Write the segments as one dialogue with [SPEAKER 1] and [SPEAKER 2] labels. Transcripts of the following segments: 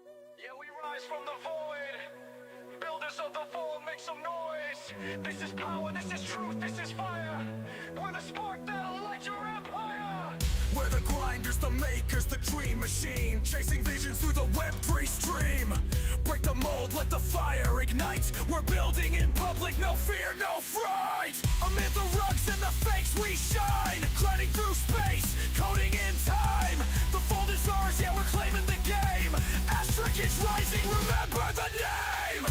[SPEAKER 1] Yeah, we rise from the void. Builders of the fall, make some noise. This is power, this is truth, this is fire. We're the spark that'll light your empire. We're the grinders, the makers, the dream machine. Chasing visions through the Web3 stream. Break the mold, let the fire ignite. We're building in public, no fear, no fright. Amid the rugs and the fakes we shine. Gliding through space, coding in time. The fold is ours, yeah, we're claiming the game. Astrocast rising, remember the name.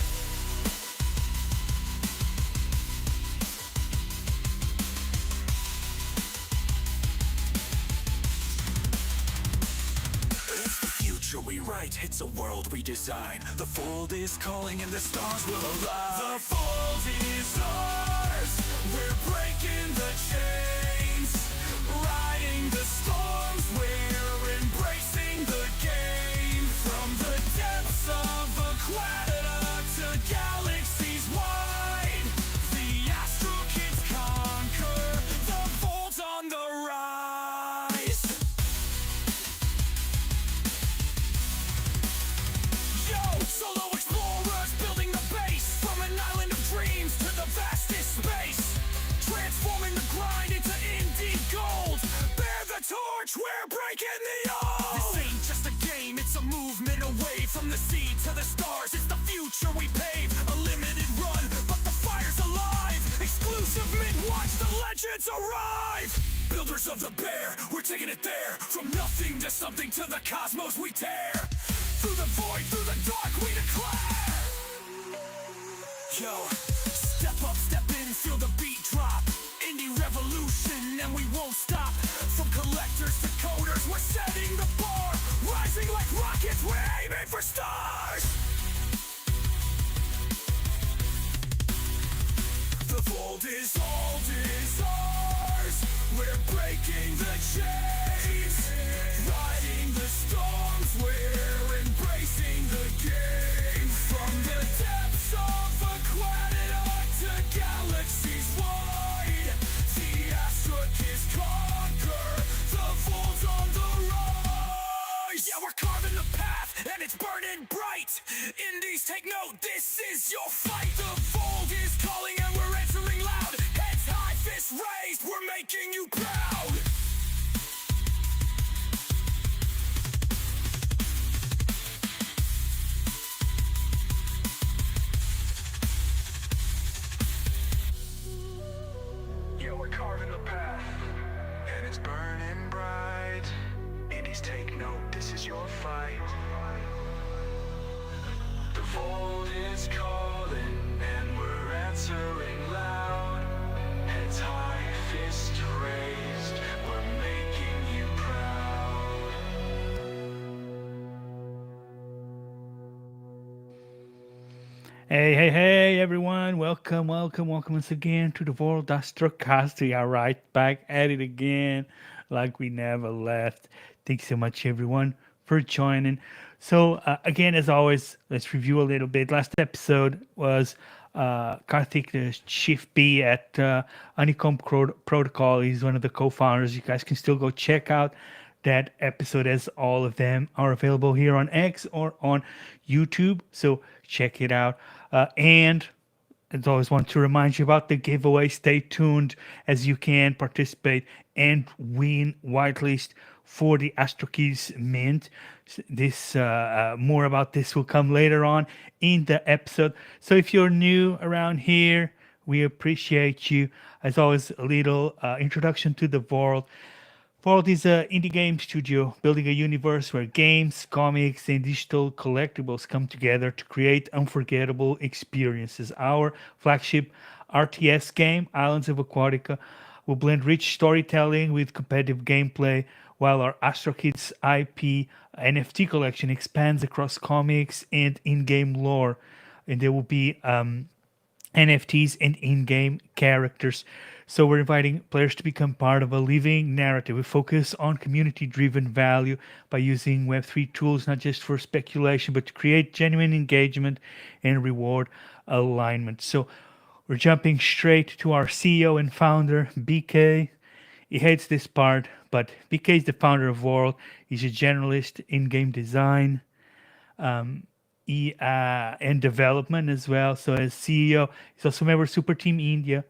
[SPEAKER 1] It's the future we write, it's a world we design. The fold is calling and the stars will align. The fold is ours, we're breaking the chains. Riding the storms, we're embracing the game. From the depths of Aquatica to galaxies wide, the Astro Kids conquer, the fold's on the rise. Yo, solo explorers building the base. From an island of dreams to the vastest space. Transforming the grind into indie gold. Bear the torch, we're breaking the old. This ain't just a game, it's a movement away. From the sea to the stars, it's the future we pave. A limited run, but the fire's alive. Exclusive mid-watch, the legends arrive. Builders of the bear, we're taking it there. From nothing to something, to the cosmos we tear. Through the void, through the dark, we declare. Yo, step up, step in, feel the beat drop. Indie revolution, and we won't stop. From collectors to coders, we're setting the bar. Rising like rockets, we're aiming for stars. The fold is ours. We're breaking the chains. Riding the storms, we're embracing the game. From the depths of Aquatica to galaxies wide, the Astrocast conquer, the fold's on the rise. Yeah, we're carving the path, and it's burning bright. Indies, take note, this is your fight. The fold is calling, and we're answering loud. Heads high, fists raised, we're making you proud. Yeah, we're carving a path, and it's burning bright. Indies, take note, this is your fight. The fold is calling, and we're answering loud. Heads high, fist raised, we're making you proud.
[SPEAKER 2] Hey, everyone. Welcome once again to the World Astrocast. We are right back at it again, like we never left. Thanks so much, everyone, for joining. So, again, as always, let's review a little bit. Last episode was Karthik, the Chief B at Honeycomb Protocol. He's one of the co-founders. You guys can still go check out that episode, as all of them are available here on X or on YouTube. So check it out. And as always, want to remind you about the giveaway. Stay tuned as you can participate and win whitelist for the Astrocast Mint. This more about this will come later on in the episode. So if you're new around here, we appreciate you. As always, a little introduction to the world. Vault is an indie game studio building a universe where games, comics, and digital collectibles come together to create unforgettable experiences. Our flagship RTS game, Islands of Aquatica, will blend rich storytelling with competitive gameplay, while our Astro Kids IP NFT collection expands across comics and in-game lore. And there will be NFTs and in-game characters. So we're inviting players to become part of a living narrative. We focus on community-driven value by using Web3 tools, not just for speculation, but to create genuine engagement and reward alignment. So we're jumping straight to our CEO and founder, BK. He hates this part, but BK is the founder of World. He's a generalist in game design, and development as well. So as CEO, he's also a member of Super Team India,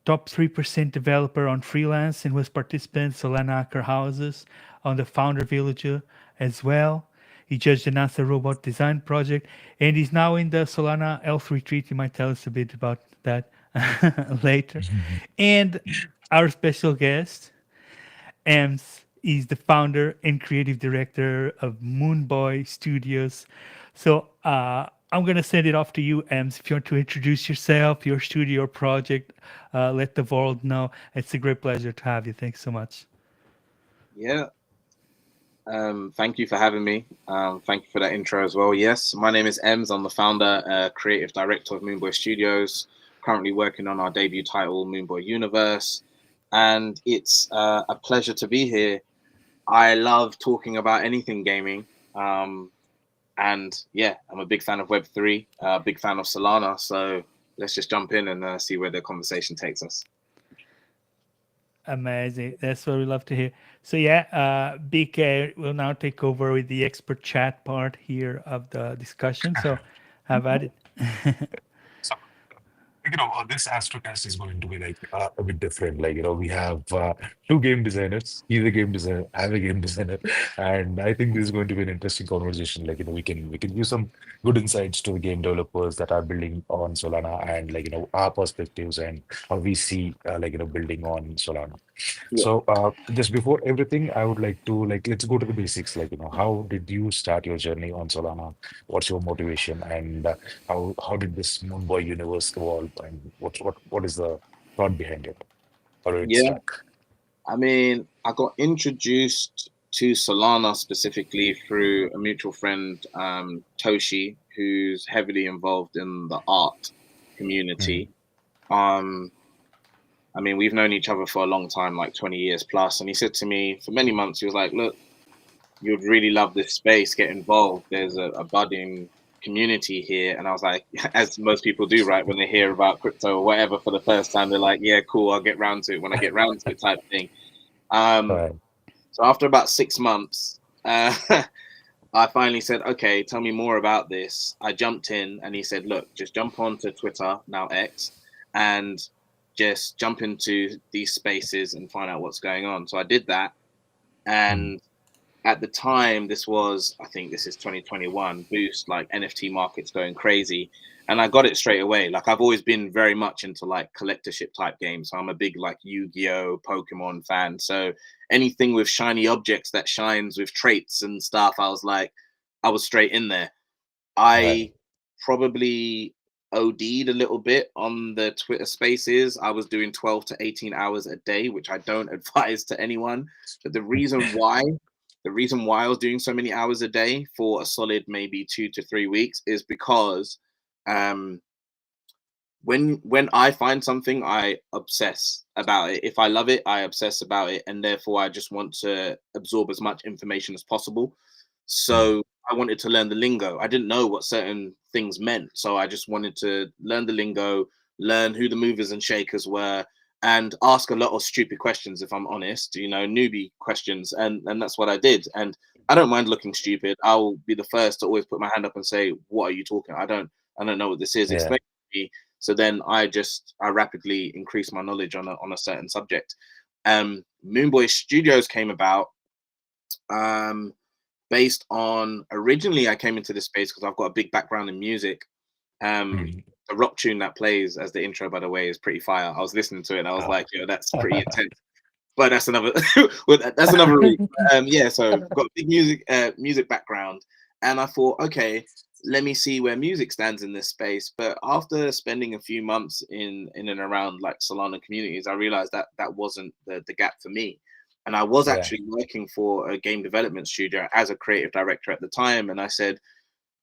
[SPEAKER 2] top 3% developer on freelance, and was participant Solana Hacker Houses on the Founder Villager as well. He just announced a robot design project, and he's now in the Solana Health Retreat. He might tell us a bit about that later. And our special guest, Ems, is the founder and creative director of Moonboy Studios. So I'm gonna send it off to you, Ems. If you want to introduce yourself, your studio, project, let the world know. It's a great pleasure to have you. Thanks so much.
[SPEAKER 3] Yeah. Thank you for having me. Thank you for that intro as well. Yes, my name is Ems. I'm the founder, creative director of Moonboy Studios. Currently working on our debut title, Moonboy Universe, and it's a pleasure to be here. I love talking about anything gaming, and yeah, I'm a big fan of Web3, big fan of Solana. So let's just jump in and see where the conversation takes us.
[SPEAKER 2] Amazing. That's what we love to hear. So yeah, BK will now take over with the expert chat part here of the discussion. So have at it.
[SPEAKER 4] So, this Astrocast is going to be like a bit different. Like, we have two game designers. He's a game designer, I'm a game designer, and I think this is going to be an interesting conversation. Like, we can use some good insights to the game developers that are building on Solana, and our perspectives and how we see building on Solana.
[SPEAKER 3] Yeah.
[SPEAKER 4] So, just before everything, I would like to let's go to the basics. How did you start your journey on Solana? What's your motivation, and how did this Moonboy universe evolve, and what is the thought behind it? How did it
[SPEAKER 3] Yeah.
[SPEAKER 4] start?
[SPEAKER 3] I mean, I got introduced to Solana specifically through a mutual friend, Toshi, who's heavily involved in the art
[SPEAKER 4] Mm,
[SPEAKER 3] community. Um, I mean, we've known each other for a long time, like 20 years plus. And he said to me for many months, he was like, look, you'd really love this space, get involved. There's a budding community here. And I was like, as most people do, right? When they hear about crypto or whatever for the first time, they're like, yeah, cool, I'll get round to it when I get round to it type thing. Um,
[SPEAKER 4] right.
[SPEAKER 3] so after about 6 months, I finally said, okay, tell me more about this. I jumped in and he said, look, just jump onto Twitter, now X, and just jump into these spaces and find out what's going on. So I did that.
[SPEAKER 4] Mm,
[SPEAKER 3] And at the time, I think this is 2021, Boost, like NFT markets going crazy. And I got it straight away. Like I've always been very much into like collectorship type games. So I'm a big like Yu-Gi-Oh, Pokemon fan. So anything with shiny objects that shines with traits and stuff, I was straight in there. I
[SPEAKER 4] right.
[SPEAKER 3] probably OD'd a little bit on the Twitter spaces. I was doing 12 to 18 hours a day, which I don't advise to anyone. But the reason why I was doing so many hours a day for a solid maybe 2 to 3 weeks is because um when I find something, I obsess about it. If I love it, I obsess about it, and therefore I just want to absorb as much information as possible.
[SPEAKER 4] Mm,
[SPEAKER 3] So I wanted to learn the lingo. I didn't know what certain things meant, so I just wanted to learn the lingo, learn who the movers and shakers were, and ask a lot of stupid questions. If I'm honest, newbie questions, and that's what I did. And I don't mind looking stupid. I'll be the first to always put my hand up and say, "What are you talking? I don't know what this is.
[SPEAKER 4] yeah.
[SPEAKER 3] Explain to me." So then I rapidly increased my knowledge on a certain subject. Moonboy Studios came about um, based on, originally I came into this space because I've got a big background in music. Um,
[SPEAKER 4] Mm.
[SPEAKER 3] the rock tune that plays as the intro, by the way, is pretty fire. I was listening to it and I was
[SPEAKER 4] Ah.
[SPEAKER 3] like, that's pretty intense. But that's another well, that's another reason. Yeah, so got a big music background, and I thought, okay, let me see where music stands in this space. But after spending a few months in and around like Solana communities, I realized that that wasn't the gap for me. And I was
[SPEAKER 4] Yeah.
[SPEAKER 3] actually working for a game development studio as a creative director at the time, and I said,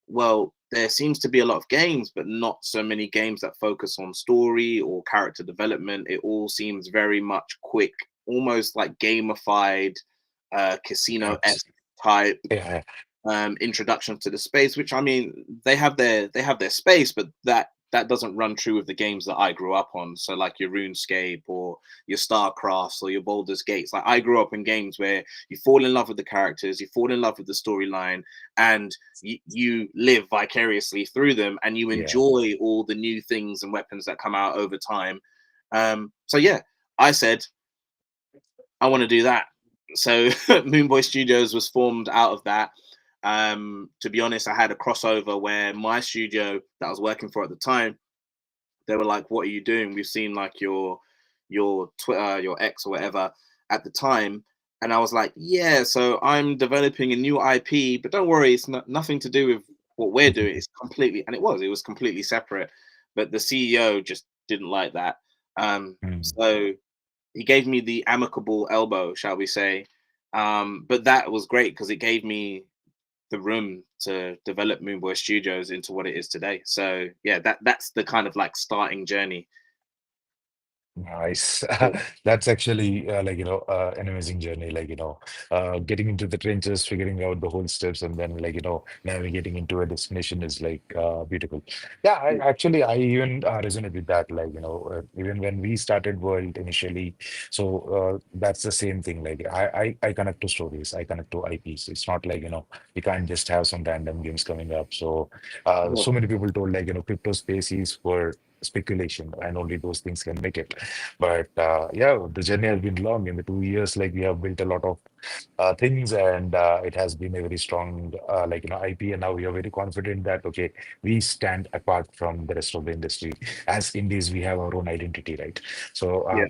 [SPEAKER 3] well, there seems to be a lot of games, but not so many games that focus on story or character development. It all seems very much quick, almost like gamified,
[SPEAKER 4] Abs-
[SPEAKER 3] casino-esque type
[SPEAKER 4] Yeah.
[SPEAKER 3] introduction to the space. Which, I mean, they have their space, but that that doesn't run true with the games that I grew up on. So like your RuneScape or your StarCrafts or your Baldur's Gates. Like I grew up in games where you fall in love with the characters, you fall in love with the storyline, and you live vicariously through them, and you
[SPEAKER 4] Yeah.
[SPEAKER 3] enjoy all the new things and weapons that come out over time. So yeah, I said I want to do that. So Moonboy Studios was formed out of that. To be honest, I had a crossover where my studio that I was working for at the time, they were like, "What are you doing? We've seen like your Twitter, your X or whatever at the time." And I was like, "Yeah, so I'm developing a new IP, but don't worry, it's nothing to do with what we're doing. It's completely," and it was completely separate. But the CEO just didn't like that.
[SPEAKER 4] Mm.
[SPEAKER 3] So he gave me the amicable elbow, shall we say. But that was great because it gave me the room to develop Moonboy Studios into what it is today. So yeah, that's the kind of like starting journey.
[SPEAKER 4] Nice. That's actually an amazing journey. Getting into the trenches, figuring out the whole steps, and then navigating into a destination is beautiful. Yeah,
[SPEAKER 3] Yeah,
[SPEAKER 4] I even resonate with that. Even when we started World initially, so that's the same thing. I connect to stories, I connect to IPs. It's not you can't just have some random games coming up. So
[SPEAKER 3] yeah,
[SPEAKER 4] so many people told crypto space is for speculation and only those things can make it. But yeah, the journey has been long. In the 2 years, we have built a lot of things, and it has been a very strong, IP. And now we are very confident that okay, we stand apart from the rest of the industry. As indies, we have our own identity, right? So
[SPEAKER 3] yeah,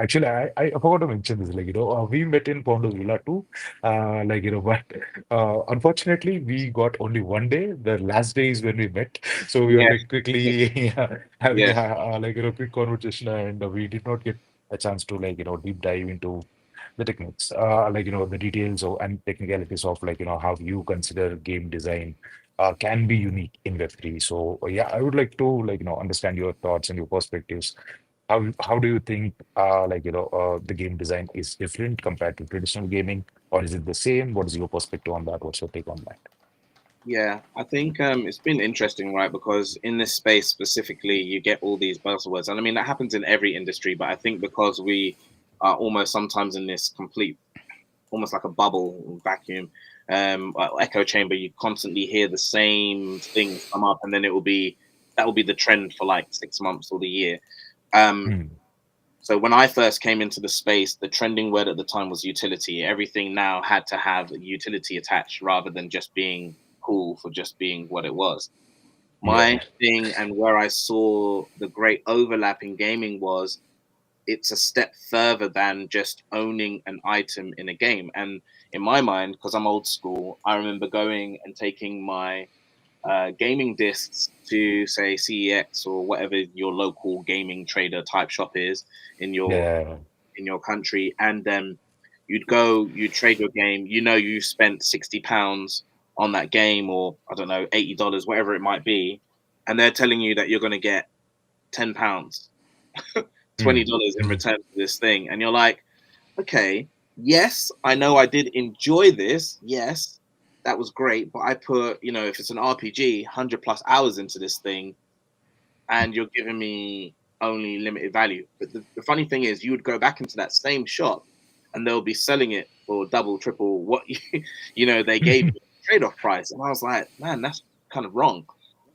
[SPEAKER 4] actually, I forgot to mention this. We met in Pondo Villa too. But unfortunately, we got only one day. The last day is when we met, so we were
[SPEAKER 3] yeah,
[SPEAKER 4] quickly having
[SPEAKER 3] yeah,
[SPEAKER 4] a quick conversation, and we did not get a chance to deep dive into the techniques, the details and technicalities of how you consider game design can be unique in Web3. So yeah, I would like to understand your thoughts and your perspectives. How do you think the game design is different compared to traditional gaming, or is it the same? What is your perspective on that? What's your take on that?
[SPEAKER 3] yeah. I think it's been interesting, right? Because in this space specifically, you get all these buzzwords, and I mean that happens in every industry. But I think because we are almost sometimes in this complete, almost like a bubble vacuum, echo chamber, you constantly hear the same things come up, and then that will be the trend for like 6 months or the year. Um,
[SPEAKER 4] Hmm.
[SPEAKER 3] so when I first came into the space, the trending word at the time was utility. Everything now had to have utility attached rather than just being cool for just being what it was. My
[SPEAKER 4] Yeah,
[SPEAKER 3] thing and where I saw the great overlap in gaming was it's a step further than just owning an item in a game. And in my mind, because I'm old school, I remember going and taking my gaming discs to say CEX or whatever your local gaming trader type shop is in
[SPEAKER 4] yeah.
[SPEAKER 3] your country, and then you'd go, you trade your game. You know, you spent £60 on that game, or I don't know, $80, whatever it might be, and they're telling you that you're going to get £10,
[SPEAKER 4] Hmm.
[SPEAKER 3] $20 in
[SPEAKER 4] Hmm.
[SPEAKER 3] return for this thing, and you're like, okay, yes, I know I did enjoy this. Yes, that was great, but I put, if it's an RPG, 100+ hours into this thing, and you're giving me only limited value. But the funny thing is, you would go back into that same shop, and they'll be selling it for double, triple what they gave you trade-off price, and I was like, man, that's kind of wrong.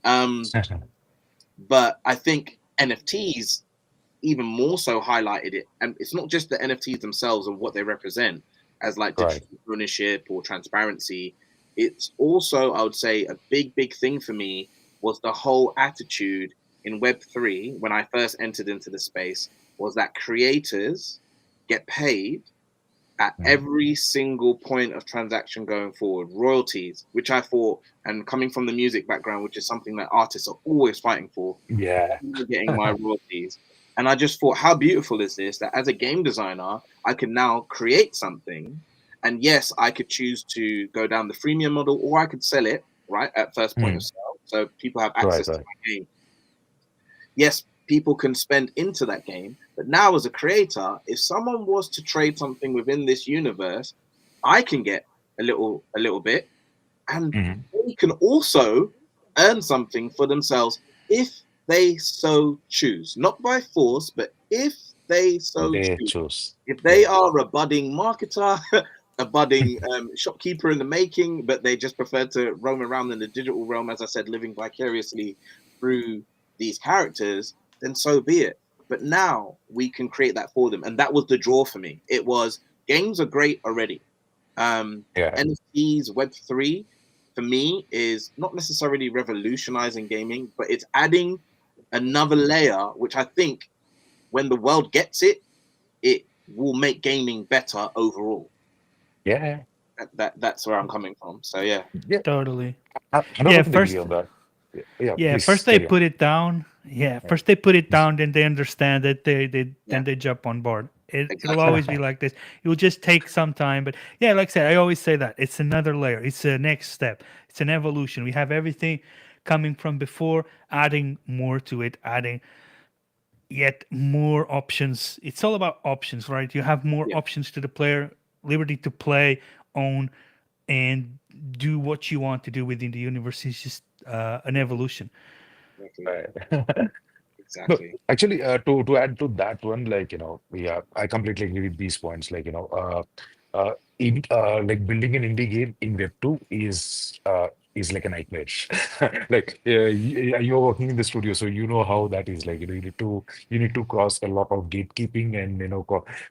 [SPEAKER 3] Um, but I think NFTs even more so highlighted it. And it's not just the NFTs themselves and what they represent as like
[SPEAKER 4] Right.
[SPEAKER 3] digital ownership or transparency. It's also, I would say, a big, big thing for me was the whole attitude in Web3 when I first entered into the space was that creators get paid at
[SPEAKER 4] Hmm.
[SPEAKER 3] every single point of transaction going forward, royalties, which I thought, and coming from the music background, which is something that artists are always fighting for,
[SPEAKER 4] Yeah.
[SPEAKER 3] getting my royalties. And I just thought, how beautiful is this that as a game designer, I can now create something. And yes, I could choose to go down the freemium model or I could sell it right at first point of
[SPEAKER 4] Hmm.
[SPEAKER 3] sale. So people have
[SPEAKER 4] Right,
[SPEAKER 3] access to
[SPEAKER 4] right.
[SPEAKER 3] my game. Yes, people can spend into that game. But now, as a creator, if someone was to trade something within this universe, I can get a little bit, and
[SPEAKER 4] Hmm.
[SPEAKER 3] they can also earn something for themselves if they so choose, not by force, but if they so
[SPEAKER 4] They
[SPEAKER 3] choose,
[SPEAKER 4] choose.
[SPEAKER 3] if
[SPEAKER 4] Yeah.
[SPEAKER 3] they are a budding marketer, a budding shopkeeper in the making, but they just prefer to roam around in the digital realm, as I said, living vicariously through these characters, then so be it. But now we can create that for them. And that was the draw for me. It was games are great already.
[SPEAKER 4] Yeah.
[SPEAKER 3] NFTs, Web3, for me, is not necessarily revolutionizing gaming, but it's adding another layer, which I think when the world gets it, it will make gaming better overall.
[SPEAKER 4] Yeah.
[SPEAKER 3] That's where I'm coming from. So yeah,
[SPEAKER 4] Yeah.
[SPEAKER 2] Totally.
[SPEAKER 4] I
[SPEAKER 2] Yeah,
[SPEAKER 4] 100% agree
[SPEAKER 2] first
[SPEAKER 4] on that. Yeah. Yeah.
[SPEAKER 2] yeah,
[SPEAKER 4] Please
[SPEAKER 2] first they
[SPEAKER 4] carry on.
[SPEAKER 2] put it down. Yeah,
[SPEAKER 4] Yeah.
[SPEAKER 2] first they put it down, then they understand it. They
[SPEAKER 3] yeah,
[SPEAKER 2] then they jump on board. It'll
[SPEAKER 3] exactly.
[SPEAKER 2] always be like this. It will just take some time, but yeah, like I said, I always say that it's another layer. It's a next step. It's an evolution. We have everything coming from before, adding more to it, adding yet more options. It's all about options, right? You have more
[SPEAKER 3] Yeah,
[SPEAKER 2] options to the player, liberty to play, own, and do what you want to do within the universe. It's just an evolution.
[SPEAKER 3] exactly,
[SPEAKER 4] Right. No,
[SPEAKER 3] exactly.
[SPEAKER 4] actually, to add to that one, like, yeah, I completely agree with these points. Like, like building an indie game in Web 2 is like a nightmare. Like, you're working in the studio, so you know how that is. Like, you need to cross a lot of gatekeeping, and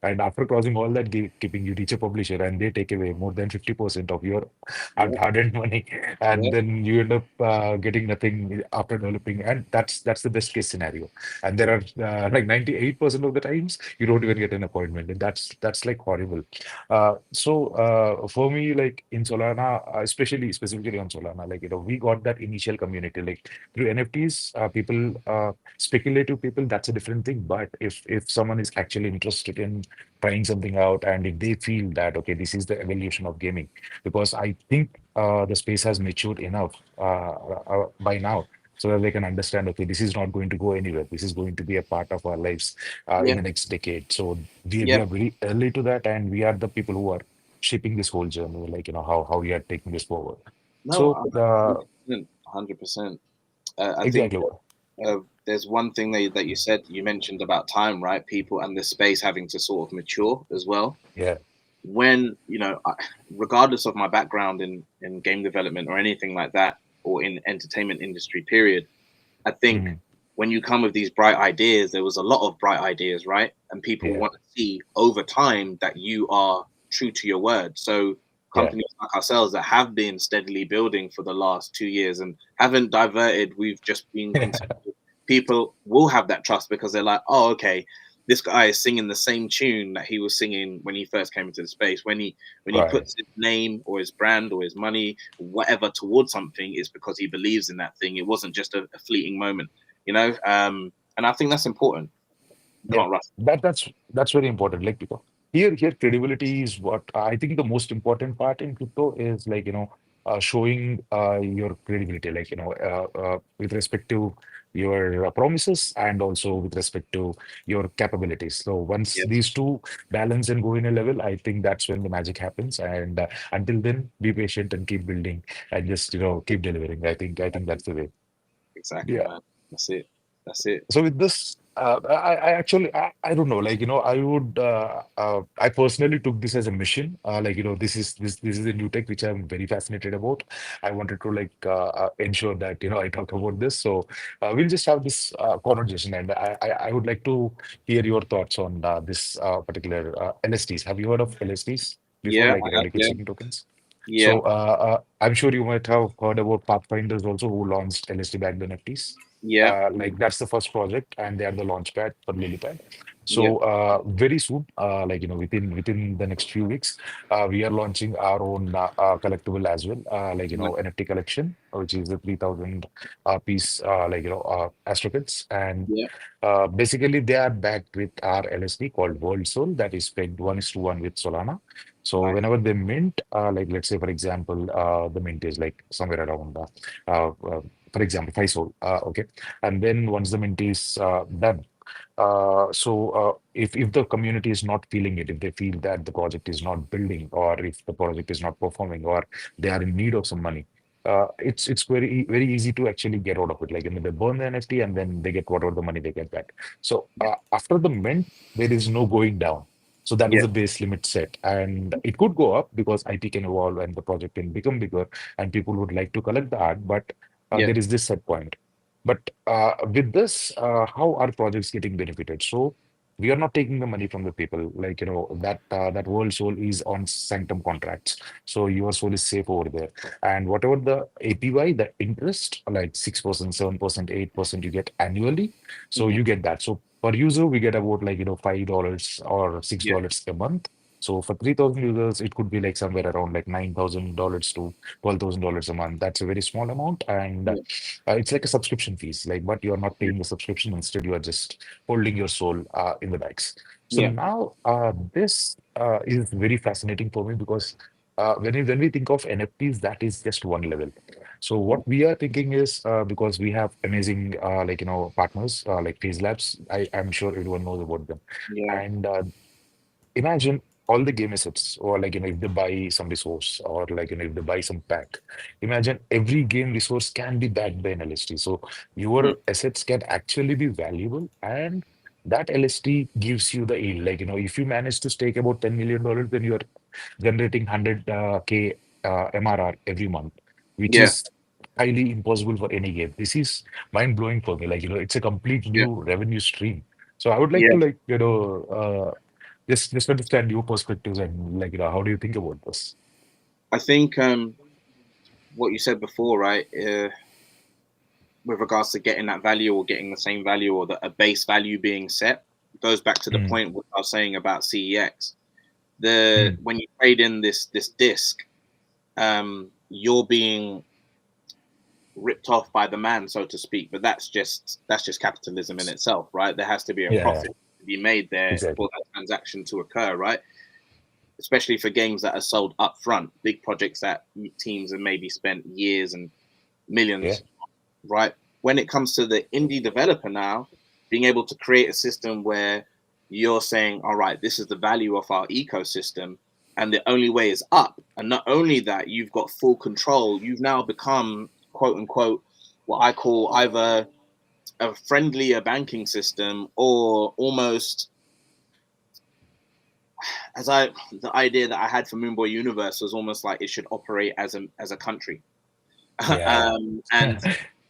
[SPEAKER 4] and after crossing all that gatekeeping, you reach a publisher, and they take away more than 50% of your
[SPEAKER 3] Yeah,
[SPEAKER 4] hard-earned money, and
[SPEAKER 3] yeah,
[SPEAKER 4] then you end up getting nothing after developing, and that's the best case scenario. And there are like 98% of the times you don't even get an appointment, and that's like horrible. For me, like in Solana, especially specifically on Solana, like we got that initial community like through NFTs. People, speculative people, that's a different thing. But if someone is actually interested in trying something out, and if they feel that okay, this is the evolution of gaming, because I think the space has matured enough by now, so that they can understand, okay, this is not going to go anywhere. This is going to be a part of our lives in
[SPEAKER 3] yeah,
[SPEAKER 4] the next decade. So we
[SPEAKER 3] yeah.
[SPEAKER 4] are very early to that, and we are the people who are shaping this whole journey, like how we are taking this forward.
[SPEAKER 3] No,
[SPEAKER 4] So
[SPEAKER 3] 100%, 100%. I think
[SPEAKER 4] exactly.
[SPEAKER 3] there's one thing that you said, you mentioned about time, right? People and the space having to sort of mature as well.
[SPEAKER 4] Yeah.
[SPEAKER 3] When, regardless of my background in game development or anything like that, or in entertainment industry, period, I think
[SPEAKER 4] Mhm.
[SPEAKER 3] when you come with these bright ideas, there was a lot of bright ideas, right? And people
[SPEAKER 4] Yeah.
[SPEAKER 3] want to see over time that you are true to your word. So
[SPEAKER 4] Yeah.
[SPEAKER 3] companies like ourselves that have been steadily building for the last 2 years and haven't diverted, we've just been consistent. People will have that trust because they're like, oh, okay, this guy is singing the same tune that he was singing when he first came into the space. When he
[SPEAKER 4] Right.
[SPEAKER 3] puts his name or his brand or his money, whatever, towards something, is because he believes in that thing. It wasn't just a fleeting moment, and I think that's important. You
[SPEAKER 4] Yeah,
[SPEAKER 3] can't rush.
[SPEAKER 4] that's very important. Like because here credibility is what I think the most important part in crypto is, like showing your credibility, like with respect to your promises, and also with respect to your capabilities. So once
[SPEAKER 3] Yes,
[SPEAKER 4] these two balance and go in a level, I think that's when the magic happens. And until then, be patient and keep building, and just keep delivering. I think that's the way.
[SPEAKER 3] exactly,
[SPEAKER 4] Yeah.
[SPEAKER 3] man. That's it. That's it.
[SPEAKER 4] So with this, I actually, I don't know, like, I personally took this as a mission. Like, this is a new tech which I'm very fascinated about. I wanted to like ensure that, I talk about this. So we'll just have this conversation, and I would like to hear your thoughts on this particular LSTs. Have you heard of LSTs before,
[SPEAKER 3] Yeah,
[SPEAKER 4] like,
[SPEAKER 3] I have.
[SPEAKER 4] liquid
[SPEAKER 3] Yeah,
[SPEAKER 4] staking tokens?
[SPEAKER 3] yeah,
[SPEAKER 4] So I'm sure you might have heard about Pathfinders also, who launched LST-backed NFTs.
[SPEAKER 3] yeah,
[SPEAKER 4] Like that's the first project, and they are the launchpad for Lilypad.
[SPEAKER 3] yeah,
[SPEAKER 4] So very soon, like within the next few weeks, we are launching our own collectible as well, like
[SPEAKER 3] yeah,
[SPEAKER 4] NFT collection, which is the 3,000 piece, like Astrocast, and
[SPEAKER 3] yeah.
[SPEAKER 4] basically they are backed with our LSD called World Soul, that is pegged 1:1 with Solana. So
[SPEAKER 3] Nice.
[SPEAKER 4] whenever they mint, like let's say for example, the mint is like somewhere around, for example, 5 Sol. Okay, and then once the mint is done, if the community is not feeling it, if they feel that the project is not building, or if the project is not performing, or they are in need of some money, it's very easy to actually get out of it. Like, they burn the NFT and then they get whatever the money they get back. So after the mint, there is no going down. So that is
[SPEAKER 3] Yeah,
[SPEAKER 4] the base limit set, and it could go up because IP can evolve and the project can become bigger, and people would like to collect the art. But
[SPEAKER 3] yeah,
[SPEAKER 4] there is this set point. But with this, how are projects getting benefited? So we are not taking the money from the people. Like, that world soul is on sanctum contracts. So your soul is safe over there. And whatever the APY, the interest, like 6%, 7%, 8% you get annually. So
[SPEAKER 3] hmm
[SPEAKER 4] you get that. So per user, we get about like, $5 or
[SPEAKER 3] yeah,
[SPEAKER 4] $6 a month. So for 3,000 users, it could be like somewhere around like $9,000 to $12,000 a month. That's a very small amount. And
[SPEAKER 3] yeah,
[SPEAKER 4] it's like a subscription fees, like, but you're not paying the subscription. Instead, you are just holding your soul in the bags. So
[SPEAKER 3] yeah,
[SPEAKER 4] now this is very fascinating for me because when we think of NFTs, that is just one level. So what we are thinking is because we have amazing like partners like Phase Labs. I'm sure everyone knows about them,
[SPEAKER 3] yeah,
[SPEAKER 4] and imagine all the game assets, or like if they buy some resource, or like if they buy some pack. Imagine every game resource can be backed by an LST, so
[SPEAKER 3] mm,
[SPEAKER 4] your assets can actually be valuable, and that LST gives you the yield. Like, if you manage to stake about $10 million, then you're generating 100K MRR every month, which
[SPEAKER 3] yeah,
[SPEAKER 4] is highly impossible for any game. This is mind blowing for me. Like, it's a complete
[SPEAKER 3] yeah,
[SPEAKER 4] new revenue stream. So I would like
[SPEAKER 3] yeah.
[SPEAKER 4] to, like, just understand your perspectives, and, like, how do you think about this?
[SPEAKER 3] I think what you said before, right? With regards to getting that value or getting the same value or a base value being set, goes back to the
[SPEAKER 4] Mm,
[SPEAKER 3] point what I was saying about CEX. The
[SPEAKER 4] mm,
[SPEAKER 3] When you trade in this disc, you're being ripped off by the man, so to speak. But that's just capitalism in itself, right? There has to be a
[SPEAKER 4] yeah,
[SPEAKER 3] profit to be made there
[SPEAKER 4] exactly.
[SPEAKER 3] for that transaction to occur, right? Especially for games that are sold up front, big projects that teams have maybe spent years and
[SPEAKER 4] Yeah.
[SPEAKER 3] millions, right? When it comes to the indie developer now, being able to create a system where you're saying, all right, this is the value of our ecosystem, and the only way is up. And not only that, you've got full control. You've now become, quote unquote, what I call either a friendlier banking system or almost as I the idea that I had for Moonboy Universe was almost like it should operate as a country.
[SPEAKER 4] Yeah.
[SPEAKER 3] And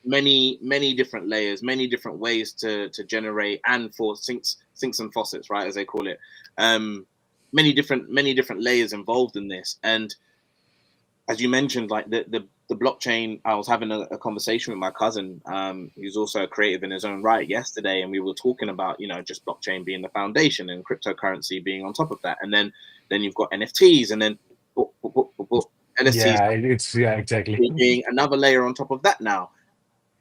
[SPEAKER 3] many different layers, many different ways to generate and for sinks and faucets, right, as they call it. Um, many different layers involved in this, and as you mentioned, like the blockchain. I was having a conversation with my cousin, who's also a creative in his own right, yesterday, and we were talking about just blockchain being the foundation and cryptocurrency being on top of that, and then you've got NFTs, and then LSTs
[SPEAKER 4] Yeah, yeah, exactly.
[SPEAKER 3] being another layer on top of that now.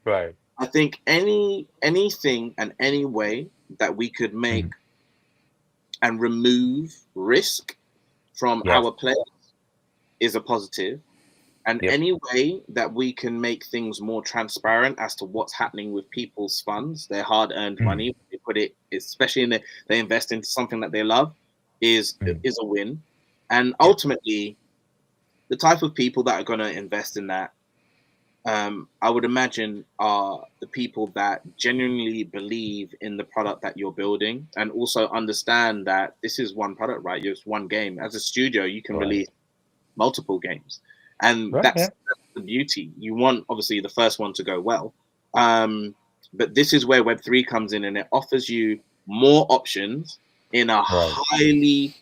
[SPEAKER 4] Right.
[SPEAKER 3] I think anything and any way that we could make
[SPEAKER 4] Mm,
[SPEAKER 3] and remove risk from
[SPEAKER 4] yeah.
[SPEAKER 3] our players is a positive. And
[SPEAKER 4] Yep.
[SPEAKER 3] any way that we can make things more transparent as to what's happening with people's funds, their hard-earned
[SPEAKER 4] Mm,
[SPEAKER 3] money, they put it, especially they invest into something that they love,
[SPEAKER 4] mm,
[SPEAKER 3] is a win. And
[SPEAKER 4] yeah.
[SPEAKER 3] ultimately, the type of people that are going to invest in that, I would imagine, are the people that genuinely believe in the product that you're building and also understand that this is one product, right? It's one game. As a studio, you can
[SPEAKER 4] Right.
[SPEAKER 3] release multiple games, and
[SPEAKER 4] Right. Yeah.
[SPEAKER 3] that's the beauty. You want obviously the first one to go well, um, but this is where Web3 comes in, and it offers you more options in a
[SPEAKER 4] Right.
[SPEAKER 3] highly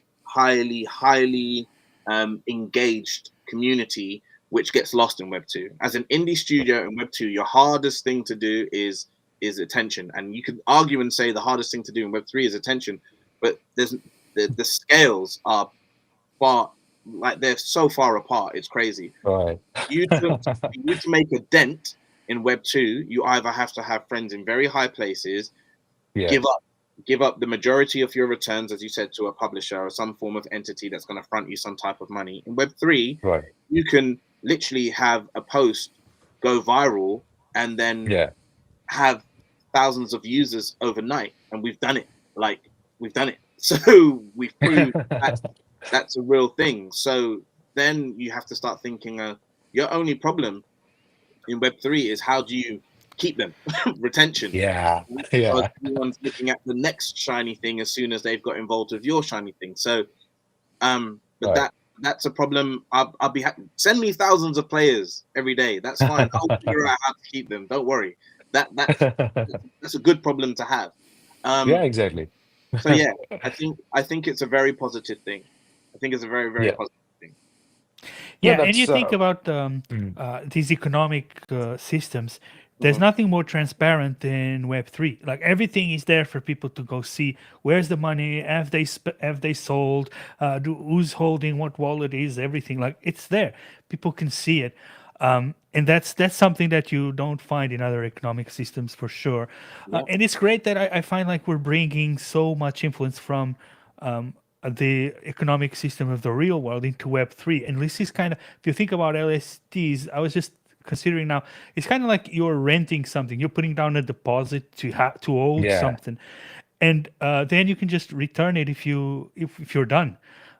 [SPEAKER 3] engaged community, which gets lost in Web2. As an indie studio in Web2, your hardest thing to do is attention, and you could argue and say the hardest thing to do in Web3 is attention, but the scales are far, like they're so far apart. It's crazy.
[SPEAKER 4] Right.
[SPEAKER 3] You to for you to make a dent in Web2, you either have to have friends in very high places,
[SPEAKER 4] Yeah.
[SPEAKER 3] give up give up the majority of your returns, as you said, to a publisher or some form of entity that's going to front you some type of money. In Web3,
[SPEAKER 4] Right.
[SPEAKER 3] you can literally have a post go viral and then
[SPEAKER 4] Yeah.
[SPEAKER 3] have thousands of users overnight, and we've done it. Like, we've done it. So we've proved that's a real thing. So then you have to start thinking, your only problem. in Web3 is how do you keep them? Retention.
[SPEAKER 4] Yeah.
[SPEAKER 3] Because
[SPEAKER 4] Yeah.
[SPEAKER 3] everyone's looking at the next shiny thing as soon as they've got involved with your shiny thing. So, but
[SPEAKER 4] Right.
[SPEAKER 3] that's a problem. I'll be send me thousands of players every day. That's fine. I'll figure out how to keep them. Don't worry. That's a good problem to have.
[SPEAKER 4] Yeah,
[SPEAKER 3] Um,
[SPEAKER 4] exactly.
[SPEAKER 3] so yeah, I think it's a very positive thing. I think it's a very very
[SPEAKER 4] Yeah.
[SPEAKER 3] positive thing.
[SPEAKER 4] No,
[SPEAKER 2] Yeah, and you
[SPEAKER 4] that's
[SPEAKER 2] think about
[SPEAKER 4] mm,
[SPEAKER 2] these economic systems. There's
[SPEAKER 3] Mhm.
[SPEAKER 2] nothing more transparent than Web3. Like everything is there for people to go see. Where's the money? Have they sold? Who's holding what wallet is? Everything like it's there. People can see it, and that's something that you don't find in other economic systems for sure.
[SPEAKER 3] Yeah,
[SPEAKER 2] And it's great that I find like we're bringing so much influence from the economic system of the real world into Web3. And this is kind of, if you think about LSTs, I was just considering now, it's kind of like you're renting something. You're putting down a deposit to hold
[SPEAKER 4] yeah.
[SPEAKER 2] something, and then you can just return it if you're done.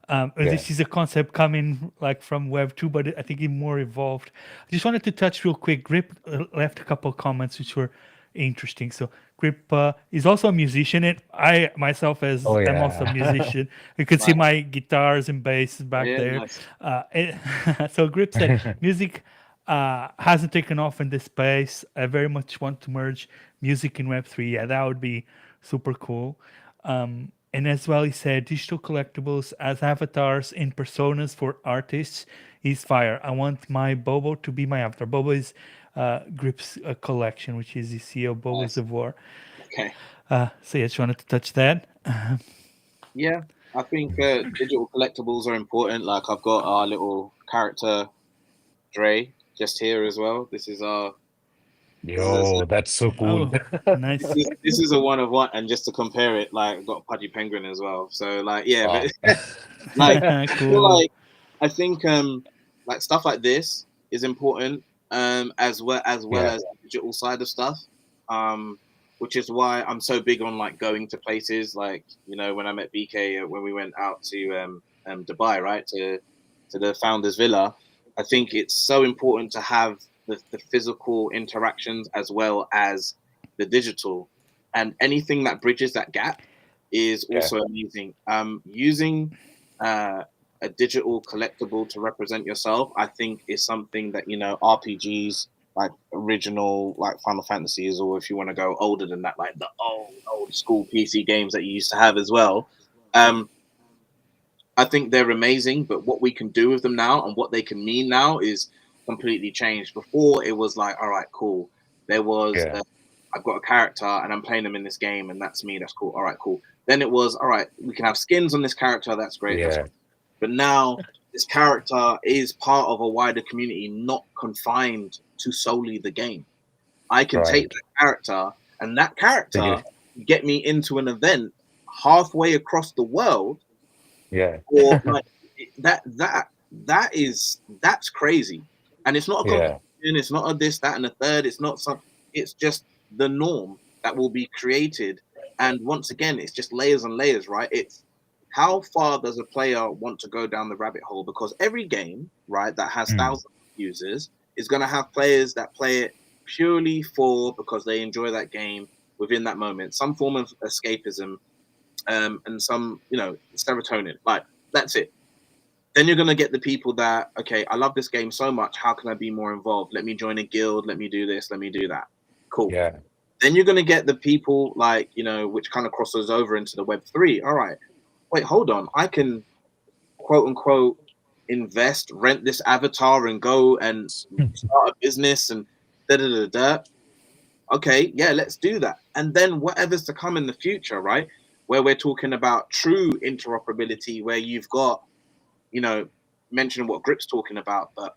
[SPEAKER 2] And
[SPEAKER 4] Yeah.
[SPEAKER 2] this is a concept coming like from Web 2, but I think it more evolved. I just wanted to touch real quick. Grip left a couple of comments which were interesting. So Grip is also a musician, and I myself
[SPEAKER 4] Oh
[SPEAKER 2] as am also a
[SPEAKER 4] yeah.
[SPEAKER 2] musician. You can see
[SPEAKER 3] nice.
[SPEAKER 2] my guitars and bass back
[SPEAKER 3] Yeah,
[SPEAKER 2] there.
[SPEAKER 3] nice.
[SPEAKER 2] So Grip said music hasn't taken off in this space. I very much want to merge music in Web3. Yeah, that would be super cool. And as well, he said digital collectibles as avatars and personas for artists is fire. I want my Bobo to be my avatar. Bobo is Grip's collection, which is the CEO of Bobos
[SPEAKER 3] Nice.
[SPEAKER 2] of War.
[SPEAKER 3] Okay.
[SPEAKER 2] So yeah, just wanted to touch that.
[SPEAKER 3] Yeah, I think digital collectibles are important. Like I've got our little character Dre just here as well. This is
[SPEAKER 4] Yo, that's so cool.
[SPEAKER 2] Oh, nice.
[SPEAKER 3] this is a one of one, and just to compare it, like I've got a Pudgy Penguin as well. So like yeah, but
[SPEAKER 4] Wow.
[SPEAKER 3] like
[SPEAKER 2] Cool.
[SPEAKER 3] I think like stuff like this is important as well
[SPEAKER 4] Yeah.
[SPEAKER 3] as the digital side of stuff. Um which is why I'm so big on like going to places like when I met BK when we went out to Dubai, right, to the founders villa. I think it's so important to have the physical interactions as well as the digital, and anything that bridges that gap is
[SPEAKER 4] Yeah.
[SPEAKER 3] also amazing. Using a digital collectible to represent yourself, I think, is something that RPGs like original like Final Fantasies, or if you want to go older than that, like the old school PC games that you used to have as well. Um, I think they're amazing, but what we can do with them now and what they can mean now is completely changed. Before it was like, all right, cool. There was
[SPEAKER 4] Yeah.
[SPEAKER 3] I've got a character and I'm playing them in this game, and that's me. That's cool. All right, cool. Then it was all right. We can have skins on this character. That's great. That's
[SPEAKER 4] Yeah.
[SPEAKER 3] great. But now this character is part of a wider community, not confined to solely the game. I can take
[SPEAKER 4] Right.
[SPEAKER 3] that character, and that
[SPEAKER 4] Agree.
[SPEAKER 3] character get me into an event halfway across the world,
[SPEAKER 4] Yeah.
[SPEAKER 3] or like that's crazy. And it's not a
[SPEAKER 4] Yeah.
[SPEAKER 3] competition, it's not a this, that, and a third, it's not some, it's just the norm that will be created. And once again, it's just layers and layers, right? It's how far does a player want to go down the rabbit hole? Because every game, right, that has
[SPEAKER 4] Mm.
[SPEAKER 3] thousands of users is going to have players that play it purely for because they enjoy that game within that moment, some form of escapism, and some, serotonin. Like that's it. Then you're gonna get the people that, okay, I love this game so much. How can I be more involved? Let me join a guild. Let me do this. Let me do that. Cool.
[SPEAKER 4] Yeah.
[SPEAKER 3] Then you're gonna get the people like which kind of crosses over into the Web3. All right, wait, hold on. I can quote unquote invest, rent this avatar, and go and start a business and da da da da. Okay, yeah, let's do that. And then whatever's to come in the future, right? Where we're talking about true interoperability, where you've got, mentioning what Grip's talking about, but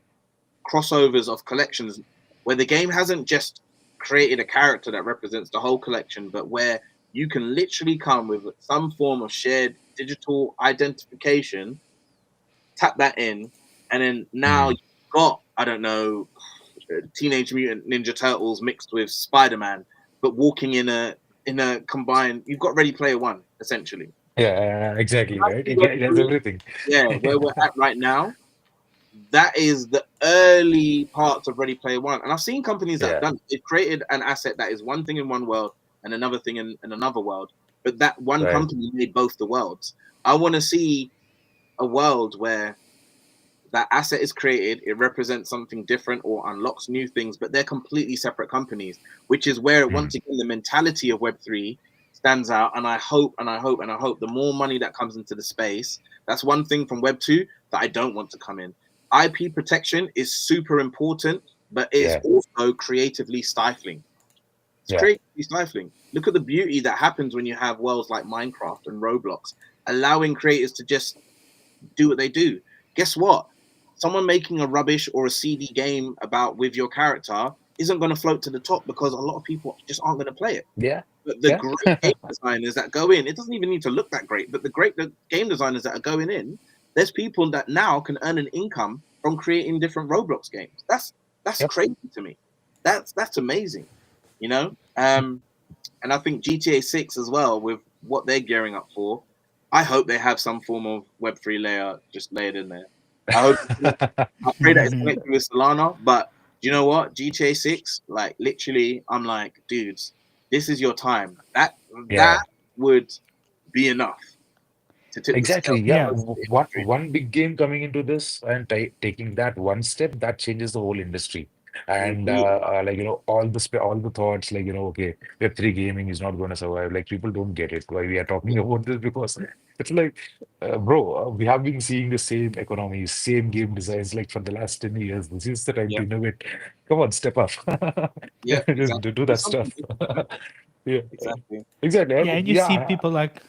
[SPEAKER 3] crossovers of collections where the game hasn't just created a character that represents the whole collection, but where you can literally come with some form of shared digital identification, tap that in, and then now
[SPEAKER 4] Mm.
[SPEAKER 3] you've got, I don't know, Teenage Mutant Ninja Turtles mixed with Spider-Man, but walking in a combined. You've got Ready Player One essentially.
[SPEAKER 4] Yeah. Exactly. Right.
[SPEAKER 3] Where
[SPEAKER 4] It has everything.
[SPEAKER 3] Yeah, where we're at right now, that is the early parts of Ready Player One. And I've seen companies that have
[SPEAKER 4] Yeah,
[SPEAKER 3] done it. They've created an asset that is one thing in one world and another thing in another world. But that one
[SPEAKER 4] right.
[SPEAKER 3] company made both the worlds. I want to see a world where that asset is created, it represents something different or unlocks new things, but they're completely separate companies, which is where
[SPEAKER 4] Mm.
[SPEAKER 3] once again the mentality of Web3 stands out. And I hope and I hope and I hope the more money that comes into the space, that's one thing from Web2 that I don't want to come in. IP protection is super important, but it's
[SPEAKER 4] Yeah,
[SPEAKER 3] also creatively stifling. It's
[SPEAKER 4] yeah,
[SPEAKER 3] creatively stifling. Look at the beauty that happens when you have worlds like Minecraft and Roblox, allowing creators to just do what they do. Guess what? Someone making a rubbish or a CD game about with your character isn't going to float to the top because a lot of people just aren't going to play it.
[SPEAKER 4] yeah,
[SPEAKER 3] But the
[SPEAKER 4] yeah.
[SPEAKER 3] great game designers that go in, it doesn't even need to look that great, but the game designers that are going in, there's people that now can earn an income from creating different Roblox games. That's
[SPEAKER 4] Yep.
[SPEAKER 3] crazy to me. That's amazing, you know. And I think GTA 6 as well with what they're gearing up for. I hope they have some form of Web3 layer just laid in there. I hope I pray that it's connected with Solana, but you know what? GTA 6, like literally, I'm like, dudes, this is your time. That
[SPEAKER 4] Yeah.
[SPEAKER 3] would be enough to tip the scale
[SPEAKER 4] Exactly. Yeah.
[SPEAKER 2] Yeah.
[SPEAKER 3] towards the
[SPEAKER 4] One
[SPEAKER 3] industry.
[SPEAKER 4] one big game coming into this and taking that one step that changes the whole industry. And
[SPEAKER 3] Completely.
[SPEAKER 4] like all the thoughts like okay, Web3 gaming is not going to survive. Like people don't get it why we are talking about this because it's like, bro, we have been seeing the same economy, same game designs like for the last 10 years. This is the time to
[SPEAKER 3] Yeah,
[SPEAKER 4] innovate. Come on, step up.
[SPEAKER 3] yeah,
[SPEAKER 4] Just
[SPEAKER 3] exactly.
[SPEAKER 4] do
[SPEAKER 3] Do
[SPEAKER 4] that
[SPEAKER 3] something
[SPEAKER 4] stuff.
[SPEAKER 3] different, man.
[SPEAKER 4] Yeah,
[SPEAKER 3] Exactly.
[SPEAKER 4] exactly.
[SPEAKER 2] Yeah, and you see
[SPEAKER 4] Yeah,
[SPEAKER 2] people like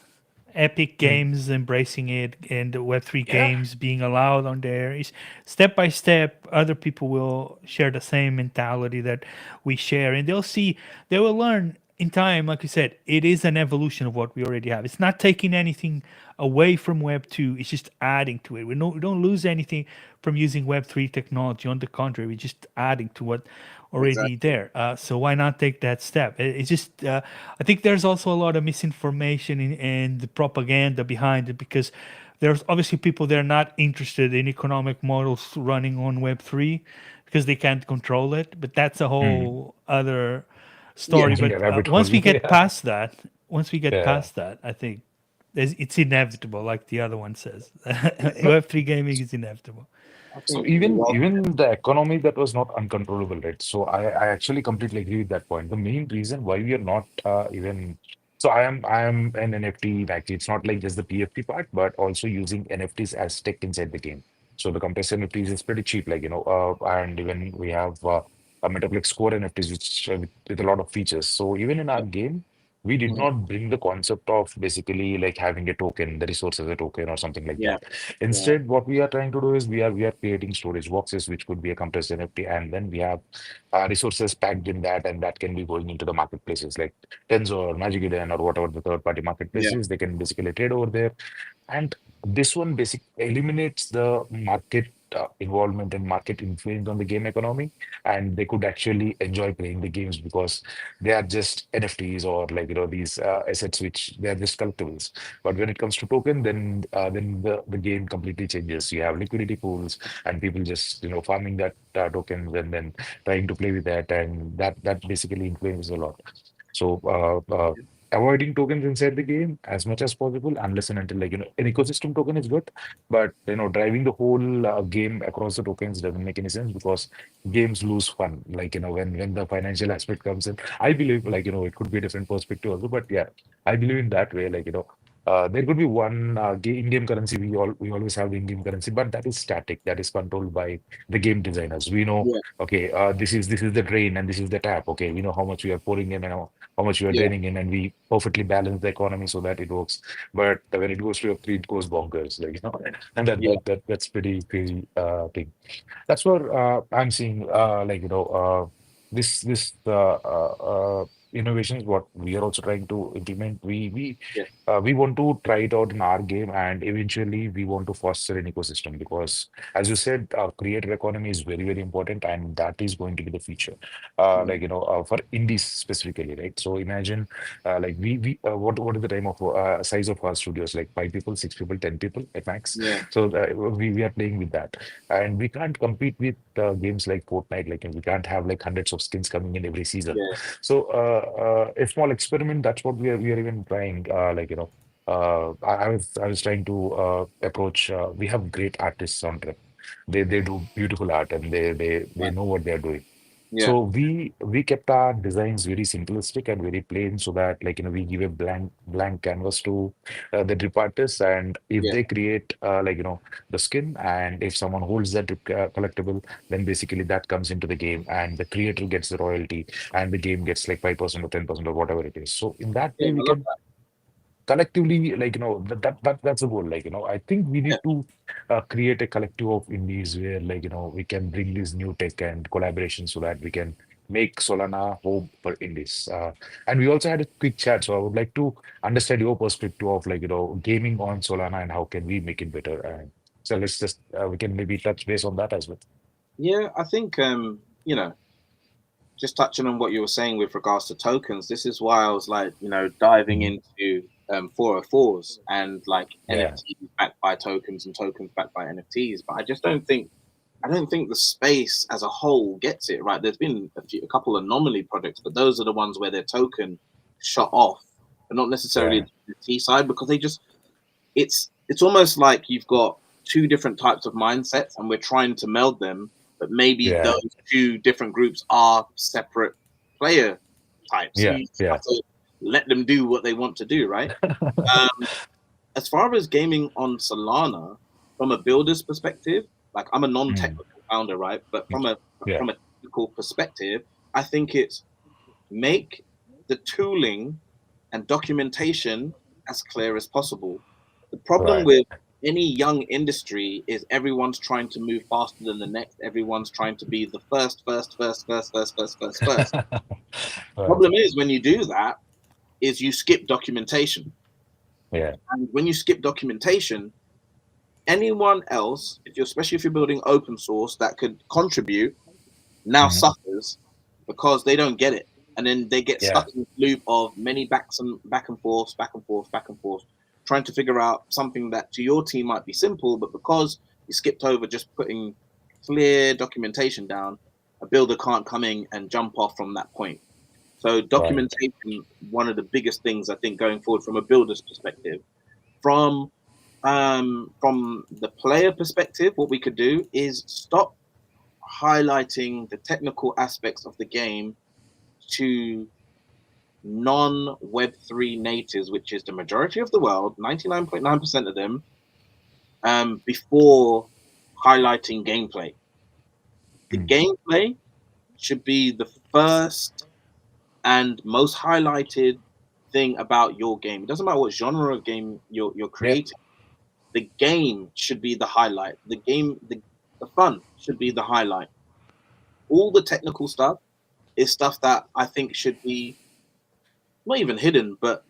[SPEAKER 2] Epic
[SPEAKER 4] mm,
[SPEAKER 2] Games embracing it and the Web3
[SPEAKER 4] yeah,
[SPEAKER 2] games being allowed on there. Is step by step, other people will share the same mentality that we share, and they'll see, they will learn in time. Like you said, it is an evolution of what we already have. It's not taking anything away from Web2, it's just adding to it. We don't lose anything from using Web3 technology. On the contrary, we're just adding to what already
[SPEAKER 3] Exactly.
[SPEAKER 2] there. So why not take that step? It's just I think there's also a lot of misinformation and the propaganda behind it because there's obviously people that are not interested in economic models running on Web3 because they can't control it. But that's a
[SPEAKER 4] mm.
[SPEAKER 2] whole other story.
[SPEAKER 3] Yeah,
[SPEAKER 4] Yeah,
[SPEAKER 2] But
[SPEAKER 4] rabbit hole.
[SPEAKER 2] once we get
[SPEAKER 4] Yeah.
[SPEAKER 2] past that,
[SPEAKER 4] Yeah.
[SPEAKER 2] I think it's inevitable, like the other one says. Web3 gaming is inevitable.
[SPEAKER 3] I
[SPEAKER 4] So
[SPEAKER 3] think the world.
[SPEAKER 4] even the economy that was not uncontrollable, right? So I actually completely agree with that point. The main reason why we are not even so I am an NFT actually. It's not like just the PFP part, but also using NFTs as tech inside the game. So the compressed NFTs is pretty cheap, like and even we have a Metaplex Core NFTs which with a lot of features. So even in our
[SPEAKER 3] Yeah.
[SPEAKER 4] game, we did
[SPEAKER 3] Mhm.
[SPEAKER 4] not bring the concept of basically like having a token, the resource as a token or something like
[SPEAKER 3] Yeah.
[SPEAKER 4] that.
[SPEAKER 3] Yeah.
[SPEAKER 4] Instead, what we are trying to do is we are creating storage boxes, which could be a compressed NFT, and then we have resources packed in that, and that can be going into the marketplaces like Tensor or Magic Eden or whatever the third-party
[SPEAKER 3] Yeah.
[SPEAKER 4] marketplaces. They can basically trade over there, and this one basic eliminates the market involvement and market influence on the game economy, and they could actually enjoy playing the games because they are just NFTs or like these assets which they are just collectibles. But when it comes to token, then the game completely changes. You have liquidity pools and people just farming that tokens and then trying to play with that, and that basically influences a lot. So avoiding tokens inside the game as much as possible, unless and until like an ecosystem token is good, but driving the whole game across the tokens doesn't make any sense because games lose fun. Like when the financial aspect comes in, I believe like it could be a different perspective also, but yeah, I believe in that way. Like there could be one in-game currency. We always have the in-game currency, but that is static. That is controlled by the game designers. We know,
[SPEAKER 3] Yeah.
[SPEAKER 4] okay, this is the drain and this is the tap. Okay, we know how much we are pouring in and how much we are
[SPEAKER 3] Yeah.
[SPEAKER 4] draining in, and we perfectly balance the economy so that it works. But when it goes to a three, it goes bonkers. Like and
[SPEAKER 3] Yeah.
[SPEAKER 4] that's pretty crazy thing. That's where I'm seeing this innovations, what we are also trying to implement.
[SPEAKER 3] Yeah,
[SPEAKER 4] We want to try it out in our game, and eventually we want to foster an ecosystem because, as you said, creator economy is very, very important, and that is going to be the future.
[SPEAKER 3] mm,
[SPEAKER 4] For indies specifically, right? So imagine, what is the time of size of our studios? Like 5 people, 6 people, 10 people at max.
[SPEAKER 3] yeah,
[SPEAKER 4] So we are playing with that, and we can't compete with games like Fortnite. Like we can't have like hundreds of skins coming in every season.
[SPEAKER 3] yeah,
[SPEAKER 4] So a small experiment. That's what we are even trying. I was trying to approach. We have great artists on trip. They do beautiful art and they
[SPEAKER 3] right,
[SPEAKER 4] know what they're doing.
[SPEAKER 3] yeah,
[SPEAKER 4] So we kept our designs very simplistic and very plain so that we give a blank canvas to the drip artists, and if
[SPEAKER 3] yeah.
[SPEAKER 4] they create the skin, and if someone holds that collectible, then basically that comes into the game and the creator gets the royalty and the game gets like 5% or 10% or whatever it is. So in that
[SPEAKER 3] Yeah,
[SPEAKER 4] way
[SPEAKER 3] I
[SPEAKER 4] we
[SPEAKER 3] love
[SPEAKER 4] can
[SPEAKER 3] that.
[SPEAKER 4] collectively that's the goal. I think we
[SPEAKER 3] Yeah,
[SPEAKER 4] need to create a collective of indies where we can bring this new tech and collaboration so that we can make Solana home for indies. And we also had a quick chat, so I would like to understand your perspective of gaming on Solana and how can we make it better. And so let's just we can maybe touch base on that as well.
[SPEAKER 3] yeah. I think just touching on what you were saying with regards to tokens, this is why I was like, diving
[SPEAKER 4] Mhm.
[SPEAKER 3] into 404s and like
[SPEAKER 4] Yeah,
[SPEAKER 3] NFTs backed by tokens and tokens backed by NFTs. But I don't think the space as a whole gets it right. There's been a couple anomaly projects, but those are the ones where their token shut off, but not necessarily
[SPEAKER 4] yeah,
[SPEAKER 3] the NFT side because it's almost like you've got two different types of mindsets and we're trying to meld them, but maybe
[SPEAKER 4] yeah,
[SPEAKER 3] those two different groups are separate player types and
[SPEAKER 4] yeah,
[SPEAKER 3] you just
[SPEAKER 4] yeah.
[SPEAKER 3] have to let them do what they want to do, right? um, as far as gaming on Solana, from a builder's perspective, like I'm a
[SPEAKER 4] Mm.
[SPEAKER 3] non-technical founder, right? But from a
[SPEAKER 4] Yeah,
[SPEAKER 3] from a technical perspective, I think it's make the tooling and documentation as clear as possible. The problem
[SPEAKER 4] right.
[SPEAKER 3] with any young industry is everyone's trying to move faster than the next. Everyone's trying to be the first, first, first, first, first, first, first, first.
[SPEAKER 4] Right.
[SPEAKER 3] Problem is when you do that, is you skip documentation.
[SPEAKER 4] Yeah.
[SPEAKER 3] And when you skip documentation, anyone else, if you're especially if you're building open source that could contribute, now
[SPEAKER 4] Mhm.
[SPEAKER 3] suffers because they don't get it. And then they get
[SPEAKER 4] Yeah.
[SPEAKER 3] stuck in the loop of many back and forth, back and forth, back and forth, trying to figure out something that to your team might be simple, but because you skipped over just putting clear documentation down, a builder can't come in and jump off from that point. So
[SPEAKER 4] Right.
[SPEAKER 3] documentation, one of the biggest things I think going forward from a builder's perspective. From the player perspective, what we could do is stop highlighting the technical aspects of the game to non Web3 natives, which is the majority of the world, 99.9% of them, before highlighting gameplay. The
[SPEAKER 4] Mm.
[SPEAKER 3] gameplay should be the first and most highlighted thing about your game. It doesn't matter what genre of game you're
[SPEAKER 4] Yeah.
[SPEAKER 3] creating. The game should be the highlight. The fun should be the highlight. All the technical stuff is stuff that I think should be not even hidden, but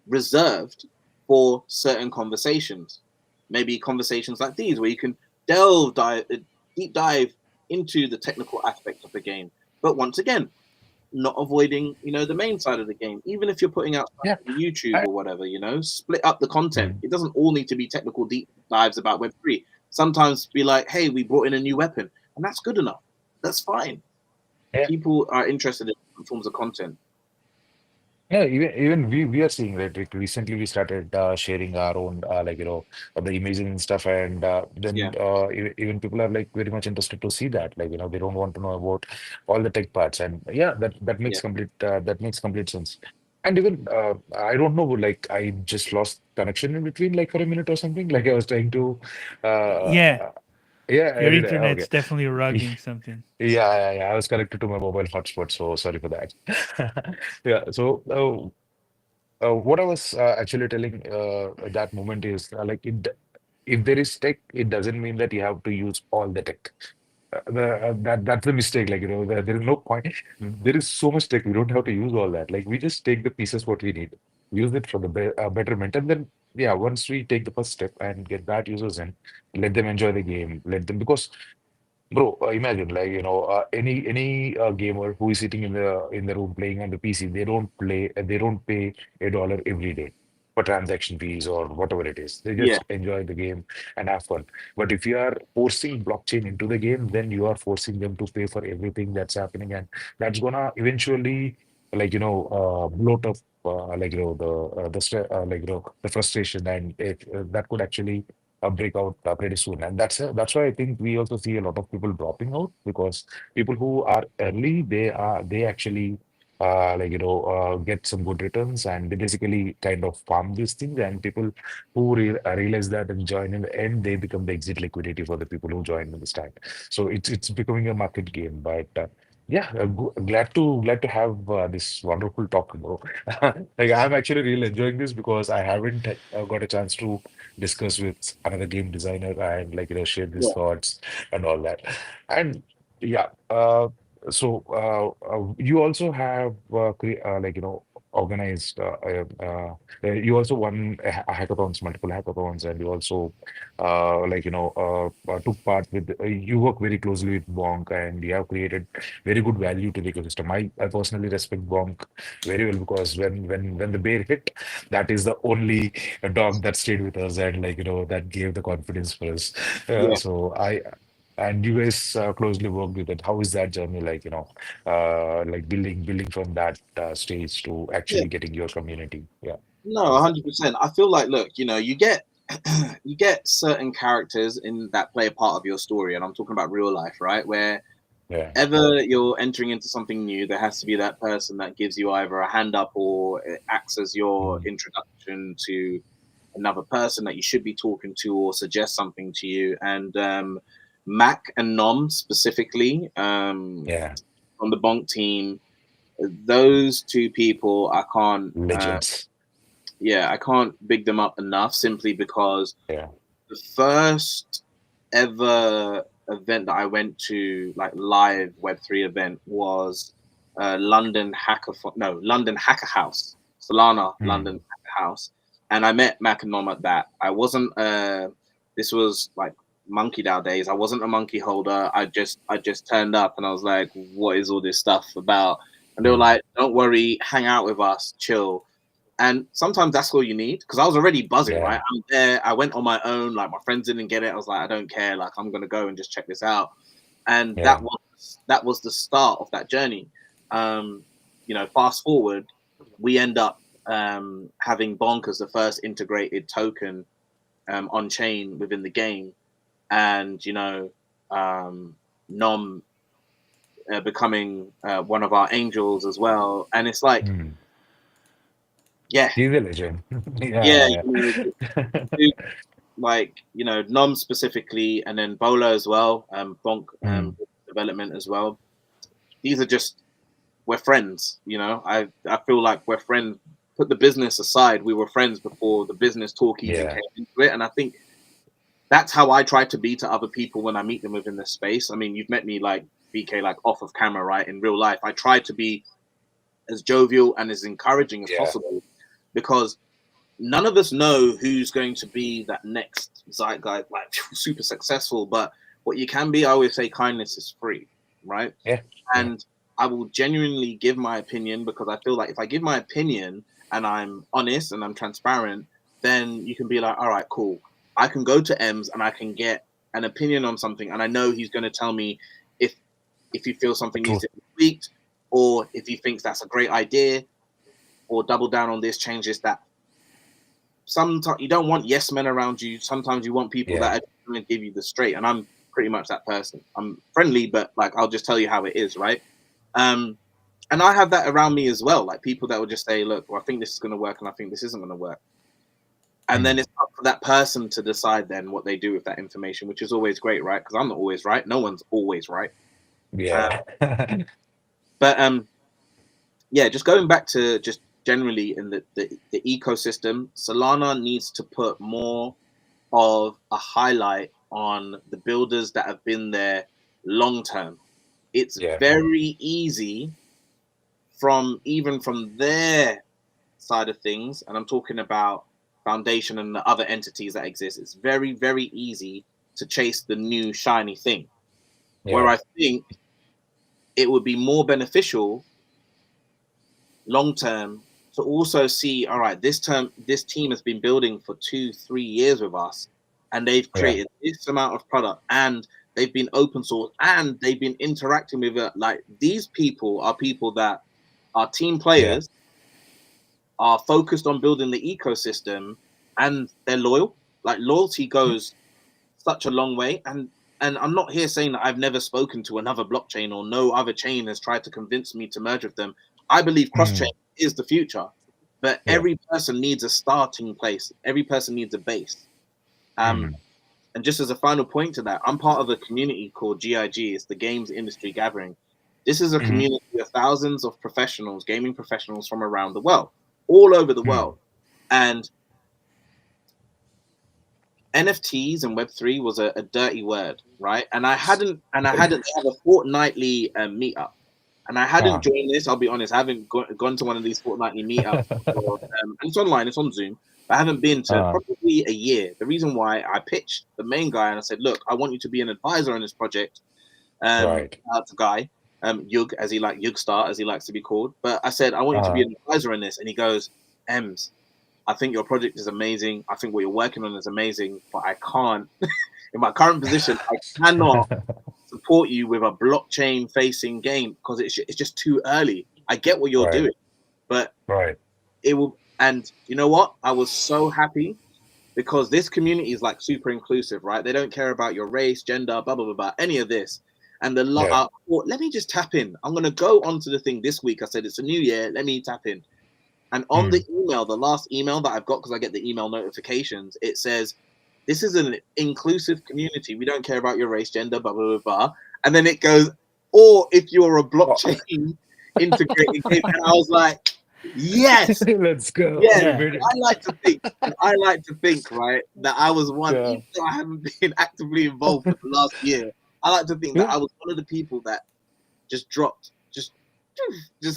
[SPEAKER 3] reserved for certain conversations. Maybe conversations like these where you can deep dive into the technical aspects of the game. But once again, not avoiding, the main side of the game. Even if you're putting out stuff
[SPEAKER 4] Yeah.
[SPEAKER 3] on YouTube
[SPEAKER 4] I,
[SPEAKER 3] or whatever, split up the content.
[SPEAKER 4] mm.
[SPEAKER 3] It doesn't all need to be technical deep dives about Web3. Sometimes be like, hey, we brought in a new weapon, and that's good enough. That's fine.
[SPEAKER 4] Yeah.
[SPEAKER 3] People are interested in different forms of content.
[SPEAKER 4] Yeah, even we are seeing that recently we started sharing our own the images and stuff, and
[SPEAKER 3] Yeah,
[SPEAKER 4] then even people are like very much interested to see that, they don't want to know about all the tech parts, and yeah,
[SPEAKER 3] yeah.
[SPEAKER 4] that makes complete sense. And even I don't know, like I just lost connection in between, like for a minute or something, like I was trying to
[SPEAKER 2] Yeah,
[SPEAKER 4] uh, yeah, I
[SPEAKER 2] your
[SPEAKER 4] did.
[SPEAKER 2] internet's
[SPEAKER 4] Okay.
[SPEAKER 2] definitely rugging something.
[SPEAKER 4] Yeah. I was connected to my mobile hotspot, so sorry for that. Yeah. So what I was actually telling at that moment is if there is tech, it doesn't mean that you have to use all the tech. that's the mistake. Like, there is no point. There is so much tech. We don't have to use all that. Like, we just take the pieces what we need, use it for the betterment, and then yeah, once we take the first step and get that users in, let them enjoy the game. Let them because bro, imagine like any gamer who is sitting in the room playing on the PC, they don't pay $1 every day for transaction fees or whatever it is. They
[SPEAKER 3] Yeah,
[SPEAKER 4] just enjoy the game and have fun. But if you are forcing blockchain into the game, then you are forcing them to pay for everything that's happening, and that's gonna eventually bloat up the frustration, and that could actually break out pretty soon. And that's why I think we also see a lot of people dropping out because people who are early, they actually get some good returns and they basically kind of farm these things. And people who realize that and join in the end, they become the exit liquidity for the people who join in the start. So it's becoming a market game. But yeah, glad to have this wonderful talk, bro. Like I'm actually really enjoying this because I haven't got a chance to discuss with another game designer and share these
[SPEAKER 3] yeah,
[SPEAKER 4] thoughts and all that. And yeah, you also have organized you also won hackathons, multiple hackathons, and you also took part with you work very closely with Bonk, and you have created very good value to the ecosystem. I personally respect Bonk very well because when the bear hit, that is the only dog that stayed with us and that gave the confidence for us.
[SPEAKER 3] yeah.
[SPEAKER 4] So I and you guys closely worked with it. How is that journey like, like building from that stage to
[SPEAKER 3] Yeah.
[SPEAKER 4] actually getting your community? Yeah.
[SPEAKER 3] No,
[SPEAKER 4] How's that?
[SPEAKER 3] 100%. I feel like, look, you get you get certain characters in that play a part of your story, and I'm talking about real life, right? Where
[SPEAKER 4] Yeah.
[SPEAKER 3] ever you're entering into something new, there has to be that person that gives you either a hand up or it acts as your
[SPEAKER 4] Mm.
[SPEAKER 3] introduction to another person that you should be talking to or suggest something to you. And Mac and Nom specifically,
[SPEAKER 4] Yeah.
[SPEAKER 3] from the Bonk team, those two people,
[SPEAKER 4] Legends.
[SPEAKER 3] yeah, I can't big them up enough simply because
[SPEAKER 4] Yeah.
[SPEAKER 3] the first ever event that I went to, like live Web3 event, was London Hacker House, Solana
[SPEAKER 4] Mm.
[SPEAKER 3] London Hacker House, and I met Mac and Nom at that. I wasn't. This was like Monkey DAO days. I wasn't a monkey holder. I just turned up and I was like, "What is all this stuff about?" And they were
[SPEAKER 4] Mm.
[SPEAKER 3] like, "Don't worry, hang out with us, chill." And sometimes that's all you need because I was already buzzing,
[SPEAKER 4] Yeah.
[SPEAKER 3] right? I'm there. I went on my own. Like my friends didn't get it. I was like, I don't care. Like I'm gonna go and just check this out. And
[SPEAKER 4] Yeah.
[SPEAKER 3] that was the start of that journey. Um, fast forward, we end up having Bonk as the first integrated token on chain within the game, and Nom becoming one of our angels as well. And it's like,
[SPEAKER 4] Mm.
[SPEAKER 3] yeah,
[SPEAKER 4] He's a legend.
[SPEAKER 3] yeah,
[SPEAKER 4] Yeah. Yeah.
[SPEAKER 3] like Nom specifically, and then Bolo as well, Bonk
[SPEAKER 4] Mm.
[SPEAKER 3] development as well. These are just we're friends. I feel like we're friends. Put the business aside, we were friends before the business talk even
[SPEAKER 4] Yeah.
[SPEAKER 3] came into it, and I think that's how I try to be to other people when I meet them within this space. I mean, you've met me like BK, like off of camera, right? In real life, I try to be as jovial and as encouraging as
[SPEAKER 4] Yeah.
[SPEAKER 3] possible because none of us know who's going to be that next zeitgeist, like super successful. But what you can be, I always say, kindness is free, right?
[SPEAKER 4] Yeah. Yeah.
[SPEAKER 3] And I will genuinely give my opinion because I feel like if I give my opinion and I'm honest and I'm transparent, then you can be like, all right, cool. I can go to Ems and I can get an opinion on something, and I know he's going to tell me if if he feels something needs
[SPEAKER 4] True.
[SPEAKER 3] to be tweaked, or if he thinks that's a great idea, or double down on this, change this, that. Sometimes you don't want yes men around you. Sometimes you want people
[SPEAKER 4] Yeah.
[SPEAKER 3] that are going to give you the straight. And I'm pretty much that person. I'm friendly, but like I'll just tell you how it is, right? Um, and I have that around me as well. Like people that will just say, "Look, well, I think this is going to work, and I think this isn't going to work." And then
[SPEAKER 4] Mm.
[SPEAKER 3] it's up for that person to decide then what they do with that information, which is always great, right? Because I'm not always right. No one's always right. Uh,
[SPEAKER 4] Yeah.
[SPEAKER 3] but yeah, just going back to just generally in the ecosystem, Solana needs to put more of a highlight on the builders that have been there long term. It's
[SPEAKER 4] Yeah.
[SPEAKER 3] very easy from their side of things, and I'm talking about Foundation and the other entities that exist. It's very, very easy to chase the new shiny thing. Where
[SPEAKER 4] Yeah.
[SPEAKER 3] I think it would be more beneficial long term to also see, all right, this team has been building for 2-3 years with us, and they've
[SPEAKER 4] Yeah.
[SPEAKER 3] created this amount of product, and they've been open source, and they've been interacting with it. Like, these people are people that are team
[SPEAKER 4] Yeah.
[SPEAKER 3] players, are focused on building the ecosystem, and they're loyal. Like, loyalty goes such a long way. And I'm not here saying that I've never spoken to another blockchain or no other chain has tried to convince me to merge with them. I believe cross chain is the future, but
[SPEAKER 4] Yeah.
[SPEAKER 3] every person needs a starting place. Every person needs a base. And just as a final point to that, I'm part of a community called GIG. It's the Games Industry Gathering. This is a community of thousands of professionals, gaming professionals from around the world, all over the world. And NFTs and Web3 was a dirty word, right? And I hadn't they have a fortnightly meetup, and I hadn't joined this. I'll be honest, I haven't gone to one of these fortnightly meetups. And it's online, it's on Zoom. But I haven't been to probably a year. The reason why, I pitched the main guy and I said, look, I want you to be an advisor on this project.
[SPEAKER 4] Right.
[SPEAKER 3] That's a guy, Yug, Yugstar, as he likes to be called. But I said, I want you to be an advisor on this. And he goes, Ems, I think your project is amazing. I think what you're working on is amazing, but I can't, in my current position, I cannot support you with a blockchain facing game because it's just too early. I get what you're doing, but
[SPEAKER 4] Right.
[SPEAKER 3] it will. And you know what? I was so happy because this community is like super inclusive, right? They don't care about your race, gender, blah, blah, blah, blah, any of this. And the lot,
[SPEAKER 4] Yeah.
[SPEAKER 3] let me just tap in. I'm going to go onto the thing this week. I said, it's a new year. Let me tap in. And on the email, the last email that I've got, because I get the email notifications, it says, this is an inclusive community. We don't care about your race, gender, blah, blah, blah, blah. And then it goes, or if you're a blockchain integrated game. And I was like, yes,
[SPEAKER 4] Let's go.
[SPEAKER 3] yes.
[SPEAKER 2] Yeah.
[SPEAKER 3] I like to think, right, that I was one, even though I haven't been actively involved for the last year, I like to think that I was one of the people that just dropped just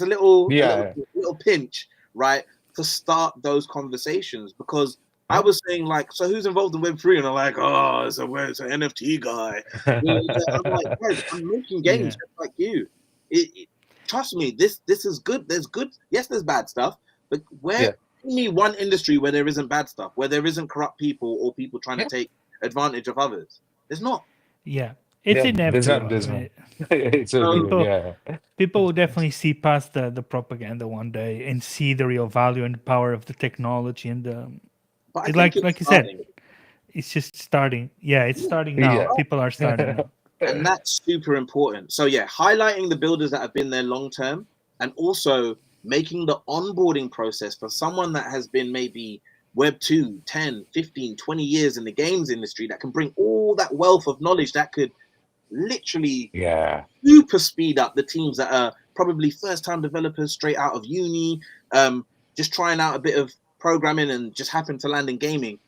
[SPEAKER 3] a little pinch, right, to start those conversations. Because I was saying, like, so who's involved in Web3? And I'm like, oh, it's an NFT guy. I'm like, guys, I'm making games just like you. Trust me, this is good. There's good. Yes, there's bad stuff, but give me one industry where there isn't bad stuff, where there isn't corrupt people or people trying to take advantage of others. There's not.
[SPEAKER 2] Yeah. It's inevitable.
[SPEAKER 4] There's not.
[SPEAKER 2] Right?
[SPEAKER 4] It's
[SPEAKER 2] People will definitely see past the propaganda one day and see the real value and power of the technology and
[SPEAKER 3] But I
[SPEAKER 2] like
[SPEAKER 3] think
[SPEAKER 2] you said, it's just starting. Yeah, it's starting now.
[SPEAKER 4] Yeah.
[SPEAKER 2] People are starting now.
[SPEAKER 3] And that's super important. So yeah, highlighting the builders that have been there long term, and also making the onboarding process for someone that has been maybe Web 2, 10, 15, 20 years in the games industry, that can bring all that wealth of knowledge that could literally super speed up the teams that are probably first time developers straight out of uni, just trying out a bit of programming and just happen to land in gaming.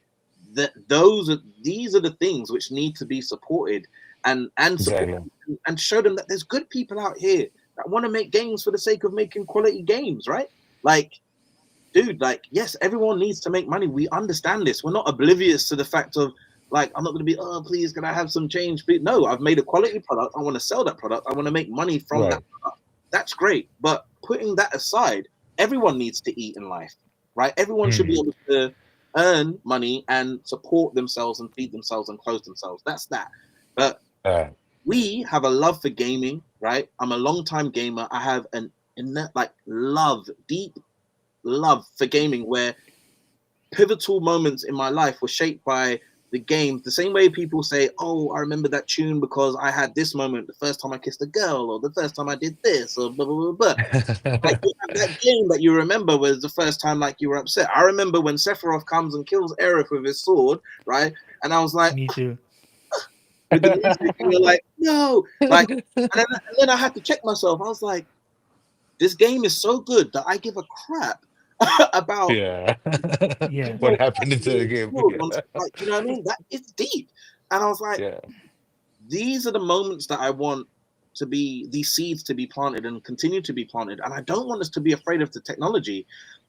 [SPEAKER 3] These are the things which need to be supported and support, and show them that there's good people out here that want to make games for the sake of making quality games, right? Like, dude, like, yes, everyone needs to make money. We understand this. We're not oblivious to the fact of, like, I'm not going to be, oh, please, can I have some change? No, I've made a quality product. I want to sell that product. I want to make money from that product. That's great. But putting that aside, everyone needs to eat in life, right? Everyone should be able to earn money and support themselves and feed themselves and clothe themselves. That's that. But we have a love for gaming, right? I'm a long-time gamer. I have an deep love for gaming, where pivotal moments in my life were shaped by the games. The same way people say, oh, I remember that tune because I had this moment the first time I kissed a girl, or the first time I did this, or blah, blah, blah, blah. Like, you have that game that you remember was the first time, like, you were upset. I remember when Sephiroth comes and kills Aerith with his sword, right? And I was like,
[SPEAKER 2] Me too.
[SPEAKER 3] with the music, and you're like, no. Like, and then I had to check myself. I was like, this game is so good that I give a crap about
[SPEAKER 4] what happened in the game.
[SPEAKER 3] Like, you know what I mean? That it's deep. And I was like, these are the moments that I want to be these seeds to be planted and continue to be planted. And I don't want us to be afraid of the technology.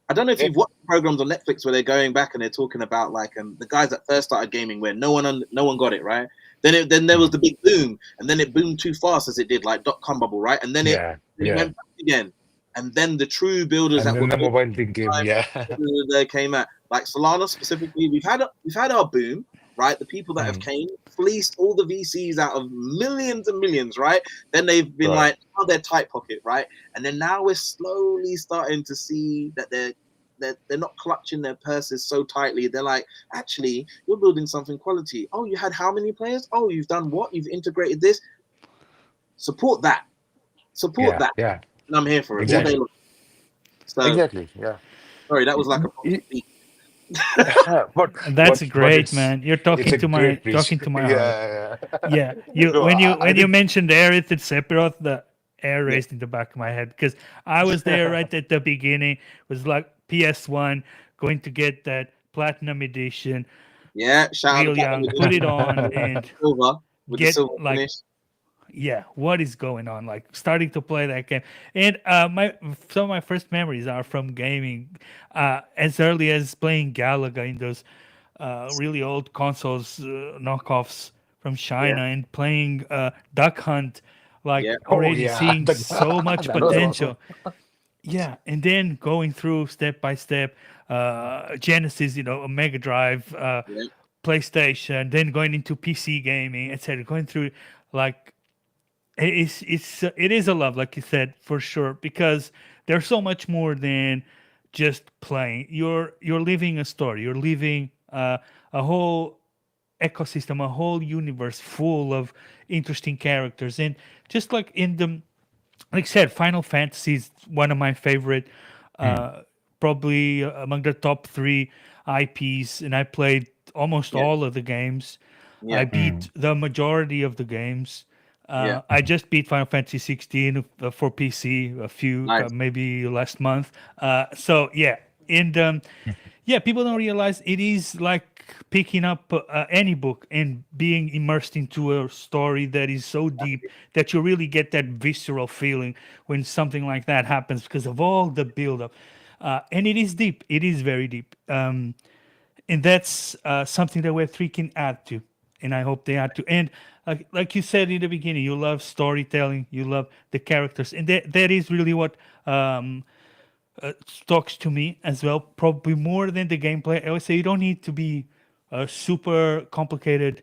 [SPEAKER 3] I don't know if
[SPEAKER 4] Yeah.
[SPEAKER 3] you've watched programs on Netflix where they're going back and they're talking about like the guys that first started gaming where no one got it right. Then there was
[SPEAKER 4] Mhm.
[SPEAKER 3] the big boom, and then it boomed too fast as it did like .com bubble, right? And
[SPEAKER 4] Yeah,
[SPEAKER 3] then it
[SPEAKER 4] yeah.
[SPEAKER 3] went back again, and then the true builders
[SPEAKER 4] And
[SPEAKER 3] that
[SPEAKER 4] then
[SPEAKER 3] were
[SPEAKER 4] the
[SPEAKER 3] built
[SPEAKER 4] mobile thing came.
[SPEAKER 3] time
[SPEAKER 4] Yeah.
[SPEAKER 3] they came out like Solana specifically. We've had our boom, right? The people that have
[SPEAKER 4] Mm.
[SPEAKER 3] came fleeced all the VCs out of millions and millions, right? Then they've been
[SPEAKER 4] Right.
[SPEAKER 3] like, oh, they're tight pocket, right? And then now we're slowly starting to see that they're not clutching their purses so tightly. They're like, actually, you're building something quality. Oh, you had how many players? Oh, you've done what? You've integrated this. Support that. Support
[SPEAKER 4] Yeah,
[SPEAKER 3] that.
[SPEAKER 4] yeah.
[SPEAKER 3] And I'm here for it all day
[SPEAKER 4] Exactly.
[SPEAKER 3] long. So
[SPEAKER 4] Exactly. Yeah.
[SPEAKER 3] sorry, that was like a
[SPEAKER 4] Mm,
[SPEAKER 3] proper speech.
[SPEAKER 4] But
[SPEAKER 2] That's
[SPEAKER 4] but
[SPEAKER 2] great, man. You're
[SPEAKER 4] it's a great
[SPEAKER 2] talking
[SPEAKER 4] preach.
[SPEAKER 2] to my heart.
[SPEAKER 4] Yeah, yeah.
[SPEAKER 2] Yeah, you
[SPEAKER 4] No, I
[SPEAKER 2] when you
[SPEAKER 4] think
[SPEAKER 2] mentioned Aerith and Sephiroth, the air
[SPEAKER 3] Yeah.
[SPEAKER 2] raced in the back of my head because I was there right at the beginning. It was like PS1 going to get that platinum edition,
[SPEAKER 3] Yeah, shout out to
[SPEAKER 2] real
[SPEAKER 3] Platinum
[SPEAKER 2] young, put
[SPEAKER 3] Edition
[SPEAKER 2] it on and
[SPEAKER 3] Silver with the
[SPEAKER 2] get
[SPEAKER 3] silver
[SPEAKER 2] like,
[SPEAKER 3] finish.
[SPEAKER 2] yeah, what is going on? Like starting to play that game, and my some of my first memories are from gaming, as early as playing Galaga in those really old consoles, knockoffs from
[SPEAKER 3] Yeah,
[SPEAKER 2] China, and playing Duck Hunt,
[SPEAKER 3] yeah,
[SPEAKER 2] like
[SPEAKER 4] oh
[SPEAKER 2] already
[SPEAKER 4] yeah,
[SPEAKER 2] seeing so much
[SPEAKER 4] that was awesome.
[SPEAKER 2] potential. Yeah, and then going through step by step, Genesis, a Mega Drive,
[SPEAKER 3] yeah,
[SPEAKER 2] PlayStation, then going into PC gaming, etc. Going through like it is a love, like you said, for sure, because there's so much more than just playing. You're living a story. You're living a whole ecosystem, a whole universe full of interesting characters, and just like in the like I said, Final Fantasy is one of my favorite,
[SPEAKER 4] Mm,
[SPEAKER 2] uh, probably among the top three IPs, and I played almost
[SPEAKER 3] yeah,
[SPEAKER 2] all of the games. I
[SPEAKER 3] yeah,
[SPEAKER 2] beat
[SPEAKER 4] mm,
[SPEAKER 2] the majority of the games.
[SPEAKER 3] yeah.
[SPEAKER 2] I just beat Final Fantasy 16 for PC a few,
[SPEAKER 3] Nice.
[SPEAKER 2] maybe last month. So yeah, and yeah, people don't realize it is like picking up any book and being immersed into a story that is so deep that you really get that visceral feeling when something like that happens because of all the buildup. And it is deep. It is very deep. And that's something that Web3 can add to. And I hope they add to. And like you said in the beginning, you love storytelling, you love the characters. And that is really what um, talks to me as well, probably more than the gameplay. I would say you don't need to be a super complicated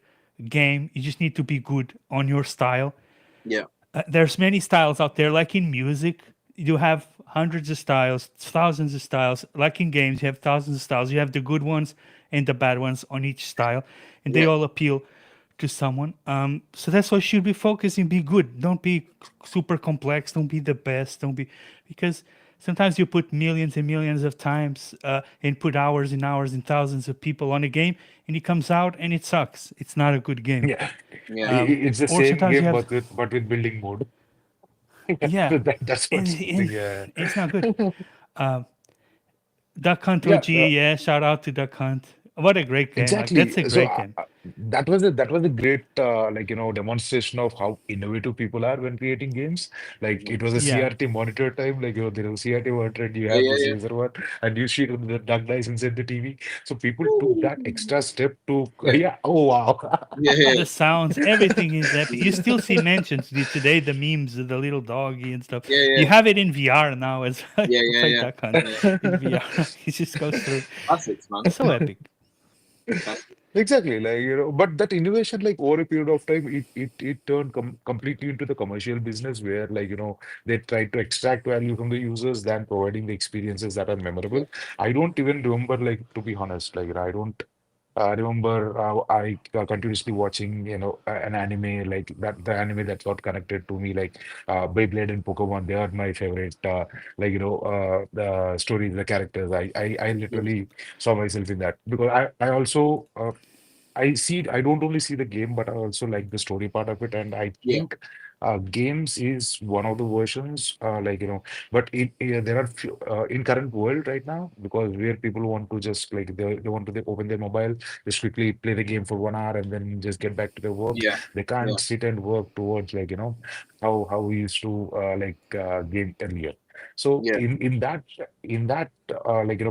[SPEAKER 2] game. You just need to be good on your style.
[SPEAKER 3] Yeah,
[SPEAKER 2] There's many styles out there, like in music. You have hundreds of styles, thousands of styles. Like in games, you have thousands of styles. You have the good ones and the bad ones on each style, and they
[SPEAKER 3] yeah,
[SPEAKER 2] all appeal to someone. So that's why you should be focusing. Be good. Don't be super complex. Don't be the best. Don't be because sometimes you put millions and millions of times and put hours and hours and thousands of people on a game, and it comes out and it sucks. It's not a good game.
[SPEAKER 4] yeah.
[SPEAKER 3] yeah,
[SPEAKER 4] It's the
[SPEAKER 2] Or
[SPEAKER 4] same
[SPEAKER 2] sometimes you
[SPEAKER 4] game,
[SPEAKER 2] have,
[SPEAKER 4] but with building mode.
[SPEAKER 2] yeah,
[SPEAKER 4] So that's what's
[SPEAKER 2] and
[SPEAKER 4] something. Yeah.
[SPEAKER 2] it's not good. Duck Hunt
[SPEAKER 4] Yeah.
[SPEAKER 2] OG, yeah, shout out to Duck Hunt. What a great game! Like
[SPEAKER 4] Exactly.
[SPEAKER 2] that's a
[SPEAKER 4] So
[SPEAKER 2] great game.
[SPEAKER 4] that was a great demonstration of how innovative people are when creating games. Like
[SPEAKER 3] yeah,
[SPEAKER 4] it was a
[SPEAKER 2] Yeah,
[SPEAKER 4] CRT monitor time. Like there was CRT monitor, and you
[SPEAKER 3] yeah,
[SPEAKER 4] have
[SPEAKER 3] yeah,
[SPEAKER 4] this
[SPEAKER 3] yeah.
[SPEAKER 4] laser one, and you see the duck dice inside the TV. So people took
[SPEAKER 3] Woo!
[SPEAKER 4] that extra step to
[SPEAKER 3] Yeah,
[SPEAKER 4] yeah. Oh wow.
[SPEAKER 3] yeah,
[SPEAKER 2] the
[SPEAKER 3] yeah,
[SPEAKER 2] sounds, everything is epic. You still see mentions today, the memes, the little doggy and stuff.
[SPEAKER 3] yeah,
[SPEAKER 2] You
[SPEAKER 3] yeah,
[SPEAKER 2] have it in VR now as well.
[SPEAKER 3] yeah,
[SPEAKER 2] You can
[SPEAKER 3] yeah,
[SPEAKER 2] play
[SPEAKER 3] yeah,
[SPEAKER 2] Duck Hunt
[SPEAKER 3] yeah.
[SPEAKER 2] in VR. It just goes through.
[SPEAKER 3] Classics, man.
[SPEAKER 2] It's so epic.
[SPEAKER 3] Classics.
[SPEAKER 4] Exactly, but that innovation, like over a period of time, it turned completely into the commercial business where, they tried to extract value from the users than providing the experiences that are
[SPEAKER 3] Yeah,
[SPEAKER 4] memorable. I don't even remember, like, to be honest, I don't remember continuously watching, an anime like that, the anime that got connected to me, like Beyblade and Pokemon. They are my favorite, the stories, the characters. I
[SPEAKER 3] yeah,
[SPEAKER 4] literally saw myself in that because I also. I don't only see the game, but I also like the story part of it. And I
[SPEAKER 3] yeah,
[SPEAKER 4] think games is one of the versions, but there are few, in current world right now, because where people want to just like they want to open their mobile, just quickly play the game for 1 hour and then just get back to their work.
[SPEAKER 3] Yeah,
[SPEAKER 4] They
[SPEAKER 3] yeah,
[SPEAKER 4] can't sit and work towards how we used to game earlier. So
[SPEAKER 3] yeah,
[SPEAKER 4] in that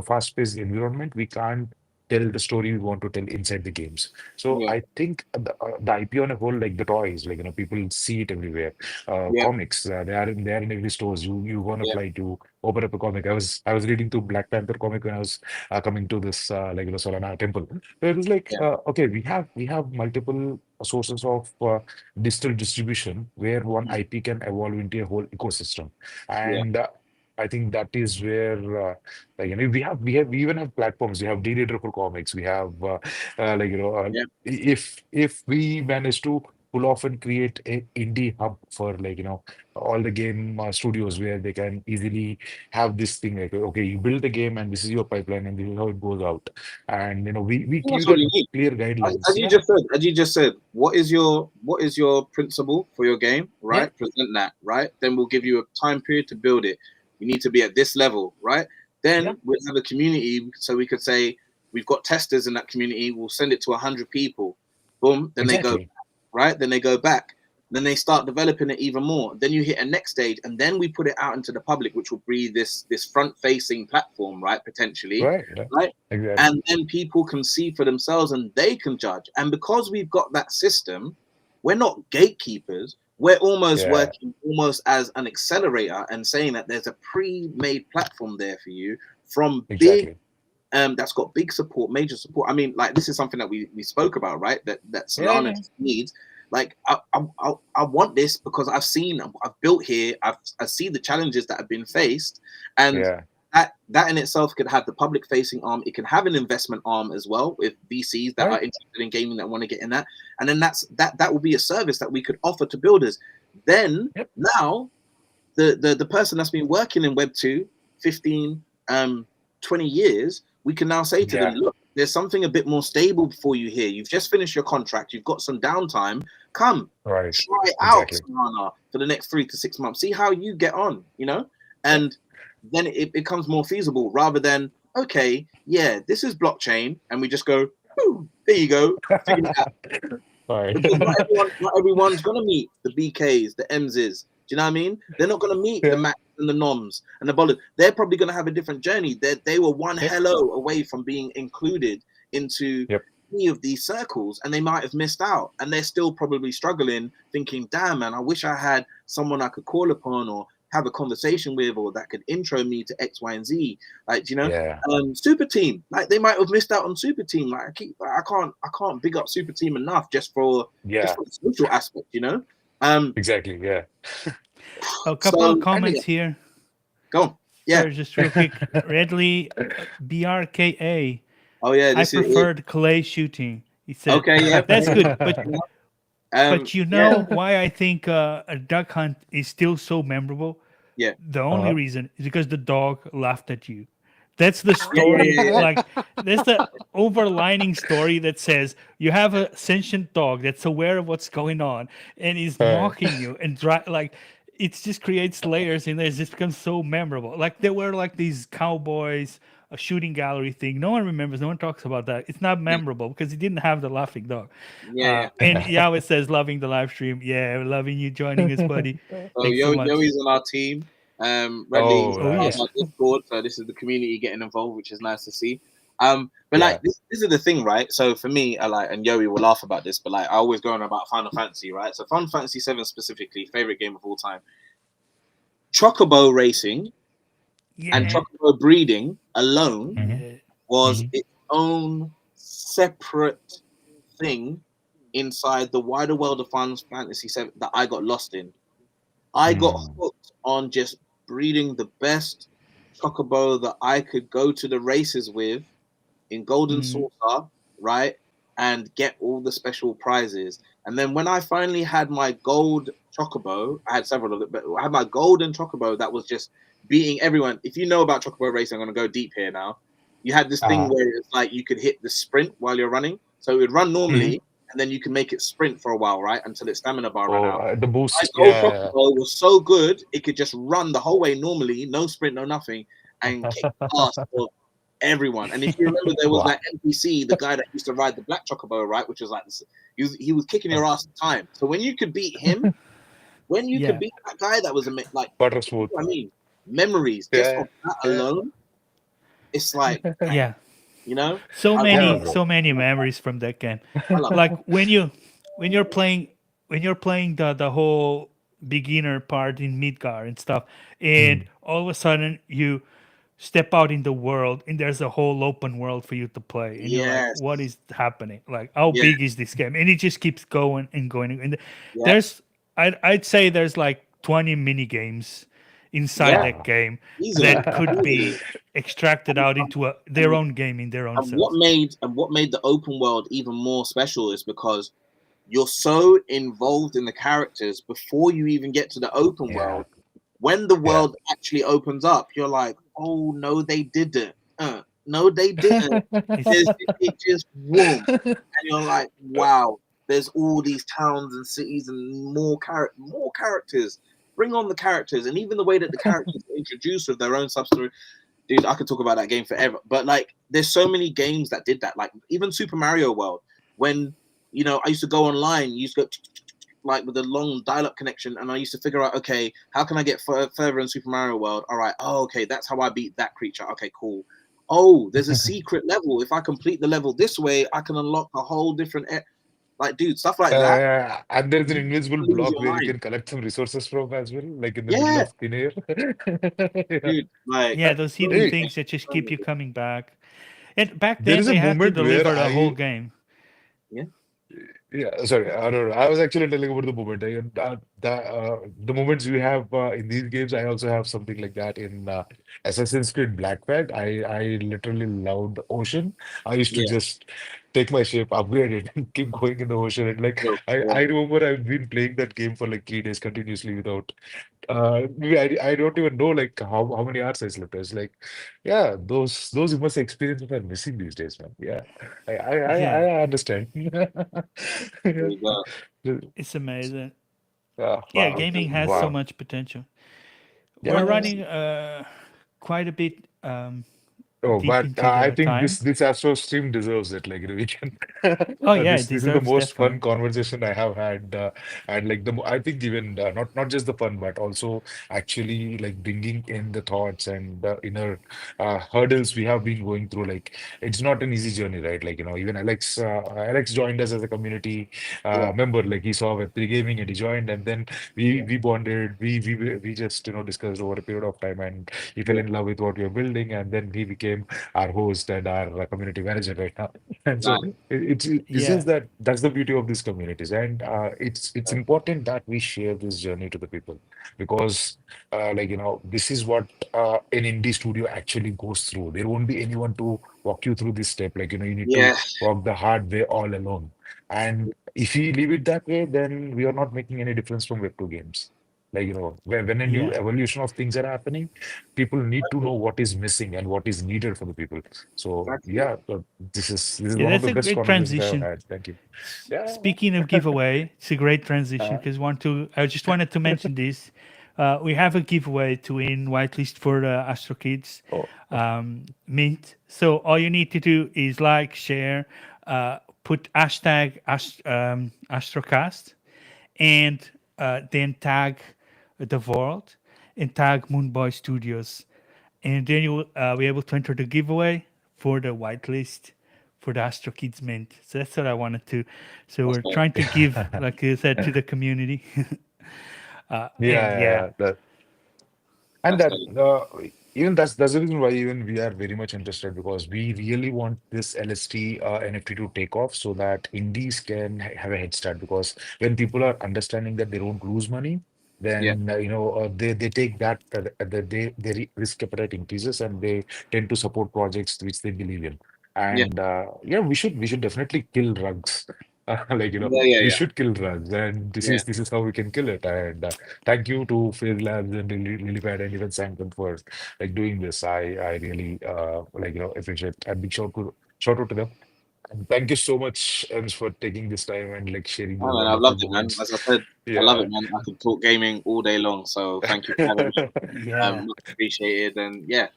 [SPEAKER 4] fast-paced environment, we can't tell the story we want to tell inside the games. So
[SPEAKER 3] yeah,
[SPEAKER 4] I think the IP on a whole, like the toys, people see it everywhere.
[SPEAKER 3] yeah,
[SPEAKER 4] Comics, they are in every stores. You go on a
[SPEAKER 3] yeah,
[SPEAKER 4] flight, you open up a comic. I was reading through Black Panther comic when I was coming to this Solana temple. So it was like,
[SPEAKER 3] yeah,
[SPEAKER 4] okay, we have multiple sources of digital distribution where one IP can evolve into a whole ecosystem,
[SPEAKER 3] yeah,
[SPEAKER 4] and I think that is where we even have platforms. We have D-Reader for comics. We have
[SPEAKER 3] yeah.
[SPEAKER 4] if we manage to pull off and create a indie hub for all the game studios where they can easily have this thing like, okay, you build the game and this is your pipeline and this is how it goes out, and we
[SPEAKER 3] That's
[SPEAKER 4] give
[SPEAKER 3] all
[SPEAKER 4] that
[SPEAKER 3] you need.
[SPEAKER 4] clear
[SPEAKER 3] As,
[SPEAKER 4] guidelines.
[SPEAKER 3] as you
[SPEAKER 4] Yeah,
[SPEAKER 3] just said, what is your principle for your game,
[SPEAKER 4] yeah,
[SPEAKER 3] right? Present that, right? Then we'll give you a time period to build it. You need to be at this level, right?
[SPEAKER 4] yeah,
[SPEAKER 3] Then we'll have a community, so we could say we've got testers in that community. We'll send it to 100 people. Boom. Then they go,
[SPEAKER 4] exactly.
[SPEAKER 3] right? Then they go back. Then they start developing it even more. Then you hit a next stage, and then we put it out into the public, which will be this front-facing platform, right? Potentially,
[SPEAKER 4] Right, yeah,
[SPEAKER 3] right?
[SPEAKER 4] exactly.
[SPEAKER 3] And then people can see for themselves, and they can judge. And because we've got that system, we're not gatekeepers. We're almost
[SPEAKER 4] Yeah,
[SPEAKER 3] working almost as an accelerator and saying that there's a pre-made platform there for you from big
[SPEAKER 4] exactly.
[SPEAKER 3] that's got big support, major support. I mean, like this is something that we spoke about, right? That Solana
[SPEAKER 4] Yeah,
[SPEAKER 3] needs. Like I want this because I've built here. I see the challenges that have been faced, and
[SPEAKER 4] yeah,
[SPEAKER 3] that in itself could have the public facing arm. It can have an investment arm as well with VCs that are
[SPEAKER 4] right.
[SPEAKER 3] interested in gaming that want to get in that, and then that will be a service that we could offer to builders. Then
[SPEAKER 4] Yep.
[SPEAKER 3] now the person that's been working in Web 2 15 20 years, we can now say to them,
[SPEAKER 4] Yeah,
[SPEAKER 3] look, there's something a bit more stable for you here. You've just finished your contract, you've got some downtime. Come
[SPEAKER 4] right.
[SPEAKER 3] try out
[SPEAKER 4] Exactly.
[SPEAKER 3] Solana for the next 3 to 6 months. See how you get on,
[SPEAKER 4] Yep.
[SPEAKER 3] and then it becomes more feasible rather than, okay, yeah, this is blockchain, and we just go, "Ooh, there you go, figure it out."
[SPEAKER 4] Right.
[SPEAKER 3] Because not everyone's gonna meet the BKs, the MZs. Do you know what I mean? They're not gonna meet the
[SPEAKER 4] Yeah.
[SPEAKER 3] Max and the Noms and the Bollers. They're probably gonna have a different journey. They were one
[SPEAKER 4] Yep.
[SPEAKER 3] hello away from being included into
[SPEAKER 4] Yep.
[SPEAKER 3] any of these circles, and they might have missed out. And they're still probably struggling, thinking, "Damn, man, I wish I had someone I could call upon or have a conversation with, or that could intro me to X, Y, and Z." Like,
[SPEAKER 4] Yeah.
[SPEAKER 3] Super Team, like they might have missed out on Super Team. Like I can't big up Super Team enough just for
[SPEAKER 4] Yeah.
[SPEAKER 3] the social aspect. Um,
[SPEAKER 4] Exactly. Yeah.
[SPEAKER 2] A couple of
[SPEAKER 3] so anyway,
[SPEAKER 2] comments here.
[SPEAKER 3] go on. Yeah.
[SPEAKER 2] Sorry, just real quick. Redley, BRKA.
[SPEAKER 3] Oh yeah,
[SPEAKER 2] I
[SPEAKER 3] this is it.
[SPEAKER 2] preferred clay shooting. He said
[SPEAKER 3] Okay. Yeah.
[SPEAKER 2] that's good, but you
[SPEAKER 3] Yeah.
[SPEAKER 2] know why I think a duck hunt is still so memorable?
[SPEAKER 3] Yeah.
[SPEAKER 2] The only
[SPEAKER 4] Uh-huh.
[SPEAKER 2] reason is because the dog laughed at you. That's the
[SPEAKER 3] Yeah. Yeah.
[SPEAKER 2] story.
[SPEAKER 3] Yeah. Yeah.
[SPEAKER 2] Like that's the overlining story that says you have a sentient dog that's aware of what's going on and is
[SPEAKER 4] Right.
[SPEAKER 2] mocking you and like it just creates layers and it just becomes so memorable. Like there were like these cowboys, a shooting gallery thing. No one remembers. No one talks about that. It's not memorable because he didn't have the laughing dog.
[SPEAKER 3] Yeah. Yeah.
[SPEAKER 2] And Yahweh says, loving the live stream. Yeah, loving you joining us, buddy.
[SPEAKER 3] So
[SPEAKER 2] Thanks so much.
[SPEAKER 3] Yoi's on our team. Redley's
[SPEAKER 4] Oh,
[SPEAKER 2] Oh
[SPEAKER 3] on
[SPEAKER 2] yeah.
[SPEAKER 3] our
[SPEAKER 4] nice.
[SPEAKER 3] Discord. So this is the community getting involved, which is nice to see. But
[SPEAKER 4] Yeah.
[SPEAKER 3] like this is the thing, right? So for me, I like, and Yoi will laugh about this, but like I always go on about Final Fantasy, right? So Final Fantasy 7 specifically, favorite game of all time. Chocobo racing and
[SPEAKER 2] Yeah.
[SPEAKER 3] chocobo breeding alone
[SPEAKER 4] Hmm.
[SPEAKER 2] Yeah.
[SPEAKER 3] was
[SPEAKER 4] Hmm.
[SPEAKER 3] its own separate thing inside the wider world of Final Fantasy 7 that I got lost in. I got
[SPEAKER 4] Mm.
[SPEAKER 3] hooked on just breeding the best chocobo that I could go to the races with in Golden
[SPEAKER 2] Mm.
[SPEAKER 3] Saucer, right? And get all the special prizes. And then when I finally had my gold chocobo, I had several of it, but I had my golden chocobo that was just beating everyone. If you know about chocobo racing, I'm going to go deep here now. You had this thing
[SPEAKER 4] Uh-huh.
[SPEAKER 3] where it's like you could hit the sprint while you're running. So it would run
[SPEAKER 4] Hmm.
[SPEAKER 3] normally, and then you can make it sprint for a while, right, until its stamina bar ran
[SPEAKER 4] Oh,
[SPEAKER 3] out.
[SPEAKER 4] the
[SPEAKER 3] My
[SPEAKER 4] boost.
[SPEAKER 3] gold
[SPEAKER 4] Yeah.
[SPEAKER 3] crossbow was so good, it could just run the whole way normally, no sprint, no nothing, and kick ass for everyone. And if you remember, there was
[SPEAKER 4] Wow.
[SPEAKER 3] that NPC, the guy that used to ride the black chocobo, right, which was like this, he was kicking your ass at the time. So when you could beat him, when you could
[SPEAKER 2] Yeah.
[SPEAKER 3] beat that guy, that was like,
[SPEAKER 4] Butter
[SPEAKER 3] you know
[SPEAKER 4] smooth.
[SPEAKER 3] what I mean, memories just
[SPEAKER 4] Yeah.
[SPEAKER 3] from that
[SPEAKER 4] Yeah.
[SPEAKER 3] alone. It's like, dang,
[SPEAKER 2] Yeah.
[SPEAKER 3] you know,
[SPEAKER 2] So
[SPEAKER 3] I love
[SPEAKER 4] Yeah,
[SPEAKER 2] many
[SPEAKER 3] that.
[SPEAKER 4] bro.
[SPEAKER 2] so many
[SPEAKER 3] I love
[SPEAKER 2] memories from that game.
[SPEAKER 3] that. I love
[SPEAKER 2] Like when you're playing the whole beginner part in Midgar and stuff, and
[SPEAKER 4] Mm.
[SPEAKER 2] all of a sudden you step out in the world and there's a whole open world for you to play, and you're like, what
[SPEAKER 3] Yes,
[SPEAKER 2] is happening? Like, how
[SPEAKER 3] yeah,
[SPEAKER 2] big is this game? And it just keeps going and going. And
[SPEAKER 3] yeah,
[SPEAKER 2] there's I'd say there's like 20 mini games inside
[SPEAKER 3] yeah,
[SPEAKER 2] that
[SPEAKER 4] Wow.
[SPEAKER 2] game
[SPEAKER 3] easily,
[SPEAKER 2] that could
[SPEAKER 3] easily.
[SPEAKER 2] be extracted out into their
[SPEAKER 3] And
[SPEAKER 2] own game in their own
[SPEAKER 3] and what
[SPEAKER 2] selves.
[SPEAKER 3] made and what made the open world even more special is because you're so involved in the characters before you even get to the open
[SPEAKER 4] Yeah.
[SPEAKER 3] world. When the
[SPEAKER 4] Yeah.
[SPEAKER 3] world actually opens up, you're like, oh no, they didn't. No, they didn't.
[SPEAKER 2] It's
[SPEAKER 3] It just whoom, and you're like, wow. There's all these towns and cities and more characters. Bring on the characters, and even the way that the characters are introduced with their own sub story, dude, I could talk about that game forever. But like, there's so many games that did that. Like even Super Mario World, when I used to go online, you used to go like with a long dial-up connection, and I used to figure out, okay, how can I get further in Super Mario World? All right, oh, okay, that's how I beat that creature. Okay, cool. Oh, there's a secret level. If I complete the level this way, I can unlock a whole different like, dude, stuff like that.
[SPEAKER 4] And there's an invisible
[SPEAKER 3] Blows
[SPEAKER 4] block
[SPEAKER 3] your
[SPEAKER 4] where you
[SPEAKER 3] mind.
[SPEAKER 4] can collect some resources from as well, like in the middle
[SPEAKER 3] Yeah,
[SPEAKER 4] of thin air. Yeah.
[SPEAKER 3] dude, like
[SPEAKER 2] yeah, those hidden
[SPEAKER 3] those
[SPEAKER 4] Hey,
[SPEAKER 2] things
[SPEAKER 3] games
[SPEAKER 2] that just
[SPEAKER 3] are so
[SPEAKER 2] keep you
[SPEAKER 3] good.
[SPEAKER 2] coming back. And back
[SPEAKER 4] there
[SPEAKER 2] then
[SPEAKER 4] is a
[SPEAKER 2] they had to
[SPEAKER 4] moment where
[SPEAKER 2] deliver the whole
[SPEAKER 4] I
[SPEAKER 2] game.
[SPEAKER 3] Yeah,
[SPEAKER 4] Yeah, sorry, I don't know. I was actually telling about the moment. The moments you have in these games, I also have something like that in Assassin's Creed Black Flag. I literally loved the ocean. I used to
[SPEAKER 3] yeah,
[SPEAKER 4] just take my ship, upgrade it, and keep going in the ocean. And like
[SPEAKER 3] no,
[SPEAKER 4] I remember I've been playing that game for like 3 days continuously without maybe I don't even know like how many hours I slept. It's like, yeah, those immersive experiences are missing these days, man. Yeah,
[SPEAKER 2] Yeah,
[SPEAKER 4] I understand.
[SPEAKER 3] there
[SPEAKER 4] Yeah.
[SPEAKER 3] you go.
[SPEAKER 2] it's amazing. Yeah,
[SPEAKER 4] Wow.
[SPEAKER 2] gaming has so
[SPEAKER 4] Wow.
[SPEAKER 2] much potential. We're
[SPEAKER 4] Yeah.
[SPEAKER 2] running quite a bit
[SPEAKER 4] Oh,
[SPEAKER 2] deep
[SPEAKER 4] but
[SPEAKER 2] into
[SPEAKER 4] I
[SPEAKER 2] the
[SPEAKER 4] think
[SPEAKER 2] time.
[SPEAKER 4] this Astro stream deserves it. Like, we can.
[SPEAKER 2] Oh yeah, it
[SPEAKER 4] This is the
[SPEAKER 2] deserves
[SPEAKER 4] most fun
[SPEAKER 2] definitely.
[SPEAKER 4] conversation I have had, and like I think even not just the fun, but also actually like bringing in the thoughts and the inner hurdles we have been going through. Like, it's not an easy journey, right? Like, even Alex joined us as a community
[SPEAKER 3] Yeah,
[SPEAKER 4] member. Like, he saw Web3 gaming and he joined, and then
[SPEAKER 3] yeah,
[SPEAKER 4] we bonded. We just discussed over a period of time, and he fell
[SPEAKER 3] yeah.
[SPEAKER 4] in love with what we were building, and then he became our host and our community manager right now. And so
[SPEAKER 3] Nice.
[SPEAKER 4] it's
[SPEAKER 2] Yeah,
[SPEAKER 4] just that's the beauty of these communities, and it's important that we share this journey to the people because this is what an indie studio actually goes through. There won't be anyone to walk you through this step. Like you need to
[SPEAKER 3] Yeah,
[SPEAKER 4] walk the hard way all alone. And if we leave it that way, then we are not making any difference from Web2 games. Like, when a new
[SPEAKER 2] yeah,
[SPEAKER 4] evolution of things are happening, people need to
[SPEAKER 3] exactly.
[SPEAKER 4] know what is missing and what is needed for the people. So
[SPEAKER 3] Exactly.
[SPEAKER 4] yeah, this is
[SPEAKER 2] yeah.
[SPEAKER 4] one of
[SPEAKER 2] That's
[SPEAKER 4] the
[SPEAKER 2] a
[SPEAKER 4] best
[SPEAKER 2] great
[SPEAKER 4] conversations I've
[SPEAKER 2] transition.
[SPEAKER 4] had. Thank you. Yeah.
[SPEAKER 2] Speaking of giveaway, it's a great transition
[SPEAKER 4] Uh,
[SPEAKER 2] because I just wanted to mention this. We have a giveaway to win whitelist for the Astro Kids
[SPEAKER 4] oh,
[SPEAKER 2] Mint. So all you need to do is like, share, put hashtag Astrocast, and then tag the world and tag Moonboy Studios, and then you will be able to enter the giveaway for the whitelist for the Astro Kids Mint. So that's what I wanted to. So
[SPEAKER 3] That's
[SPEAKER 2] we're
[SPEAKER 3] dope.
[SPEAKER 2] trying to give, like you said, to the community.
[SPEAKER 4] yeah,
[SPEAKER 2] And yeah,
[SPEAKER 4] yeah, yeah. And
[SPEAKER 3] That's
[SPEAKER 4] that
[SPEAKER 3] dope.
[SPEAKER 4] even that's the reason why even we are very much interested because we really want this LST NFT to take off so that indies can have a head start. Because when people are understanding that they don't lose money,
[SPEAKER 3] Yeah,
[SPEAKER 4] then they take that risk appetite increases and they tend to support projects which they believe in.
[SPEAKER 3] yeah,
[SPEAKER 4] And yeah, we should definitely kill drugs.
[SPEAKER 3] yeah, yeah,
[SPEAKER 4] We
[SPEAKER 3] yeah,
[SPEAKER 4] should kill drugs, and this
[SPEAKER 3] yeah.
[SPEAKER 4] is this is how we can kill it. And thank you to Phase Labs and Lilypad and even Sanctum for like doing this. I really appreciate a big shout out to them. And thank you so much, Ems, for taking this time and like sharing
[SPEAKER 3] Oh
[SPEAKER 4] those
[SPEAKER 3] man, I've
[SPEAKER 4] wonderful
[SPEAKER 3] loved it, man.
[SPEAKER 4] moments.
[SPEAKER 3] As I said, I love
[SPEAKER 4] Yeah.
[SPEAKER 3] it, man. I could talk gaming all day long. So thank you for having me.
[SPEAKER 2] Yeah.
[SPEAKER 3] Much appreciated. And yeah,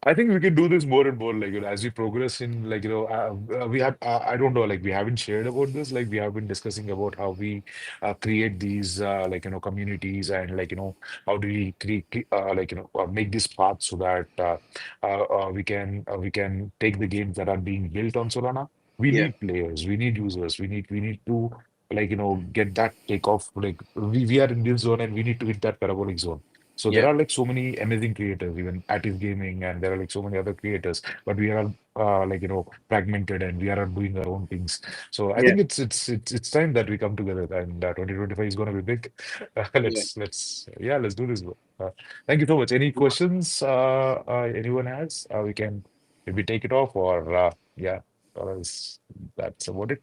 [SPEAKER 4] I think we can do this more and more, like, as we progress in, like, we have, I don't know, like, we haven't shared about this, like, we have been discussing about how we create these, communities and, how do we create, make this path so that we can take the games that are being built on Solana. We
[SPEAKER 3] yeah,
[SPEAKER 4] need players, we need users, we need to, get that takeoff. Like, we are in this zone and we need to hit that parabolic zone. So there
[SPEAKER 3] yeah,
[SPEAKER 4] are like so many amazing creators, even Atif Gaming, and there are like so many other creators, but we are fragmented and we are doing our own things. So I
[SPEAKER 3] yeah,
[SPEAKER 4] think it's time that we come together, and 2025 is going to be big.
[SPEAKER 3] yeah.
[SPEAKER 4] Let's do this, bro. Thank you so much. Any questions anyone has? We can maybe take it off, or or else that's about it.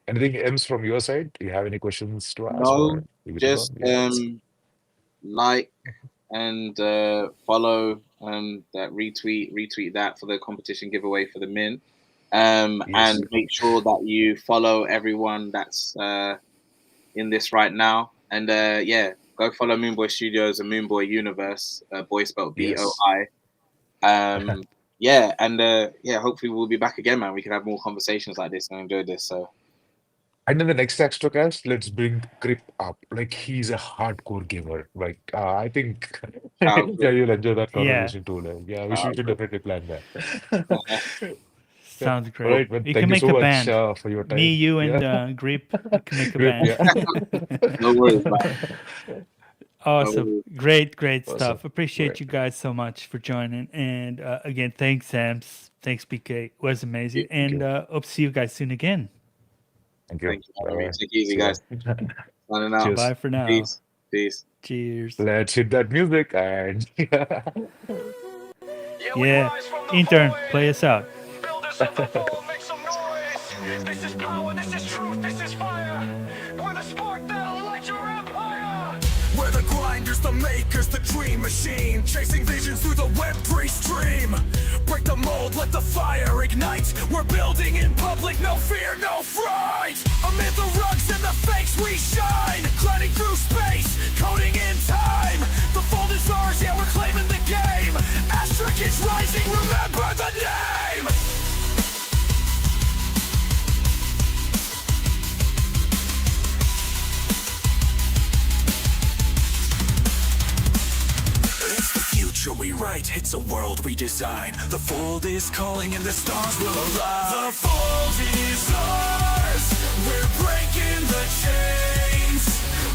[SPEAKER 4] Anything else from your side? Do you have any questions to ask,
[SPEAKER 3] No,
[SPEAKER 4] or leave it
[SPEAKER 3] just
[SPEAKER 4] alone? Yeah.
[SPEAKER 3] like and follow that retweet that for the competition giveaway for the min.
[SPEAKER 4] Yes.
[SPEAKER 3] And make sure that you follow everyone that's in this right now. And yeah, go follow Moonboy Studios and Moonboy Universe, boy spelled
[SPEAKER 4] Yes.
[SPEAKER 3] BOI. Yeah, and yeah, hopefully we'll be back again, man. We can have more conversations like this and enjoy this. So
[SPEAKER 4] And in the next Astrocast, let's bring Grip up. Like he's a hardcore gamer. Like I think,
[SPEAKER 3] sounds
[SPEAKER 4] yeah, you'll enjoy that
[SPEAKER 2] Yeah.
[SPEAKER 4] conversation too. Like, yeah, we should
[SPEAKER 3] good.
[SPEAKER 4] definitely plan that. Yeah.
[SPEAKER 2] Sounds
[SPEAKER 4] All
[SPEAKER 2] great.
[SPEAKER 4] right, man.
[SPEAKER 2] We can
[SPEAKER 4] Thank you
[SPEAKER 2] make
[SPEAKER 4] so
[SPEAKER 2] a
[SPEAKER 4] much
[SPEAKER 2] band.
[SPEAKER 4] for your
[SPEAKER 2] Me,
[SPEAKER 4] time.
[SPEAKER 2] you,
[SPEAKER 4] Yeah,
[SPEAKER 2] and Grip. We can make a
[SPEAKER 4] Grip.
[SPEAKER 2] band.
[SPEAKER 4] Yeah,
[SPEAKER 3] No worries, man. No
[SPEAKER 2] Awesome.
[SPEAKER 3] worries.
[SPEAKER 2] Great
[SPEAKER 4] awesome.
[SPEAKER 2] stuff. Appreciate
[SPEAKER 4] Great.
[SPEAKER 2] you guys so much for joining. And again, thanks, Sams. Thanks, BK. It was amazing.
[SPEAKER 4] Thank
[SPEAKER 2] And
[SPEAKER 4] you.
[SPEAKER 2] hope to see you guys soon again.
[SPEAKER 4] Thank you.
[SPEAKER 3] Thank you for
[SPEAKER 4] Bye
[SPEAKER 3] having me.
[SPEAKER 4] bye.
[SPEAKER 3] Take it easy,
[SPEAKER 4] See ya.
[SPEAKER 3] guys. Signing out.
[SPEAKER 4] Cheers.
[SPEAKER 2] Bye for now.
[SPEAKER 3] Peace. Peace.
[SPEAKER 2] Cheers.
[SPEAKER 4] Let's hit that music and
[SPEAKER 1] Yeah, we
[SPEAKER 2] Yeah.
[SPEAKER 1] rise from the
[SPEAKER 2] Intern,
[SPEAKER 1] void.
[SPEAKER 2] play us out.
[SPEAKER 1] Builders of the fall, make some noise. This is power, this is truth, this is fire. We're the spark that'll light your empire. We're the grinders, the makers, the dream machine. Chasing visions through the Web3 stream. Break the mold, let the fire ignite. We're building in public, no fear, no fright. Amid the rugs and the fakes we shine. Gliding through space, coding in time. The fold is ours, yeah, we're claiming the game. Astric is rising, remember the name. It's the future we write, it's a world we design. The fold is calling and the stars will align. The fold is ours, we're breaking the chains.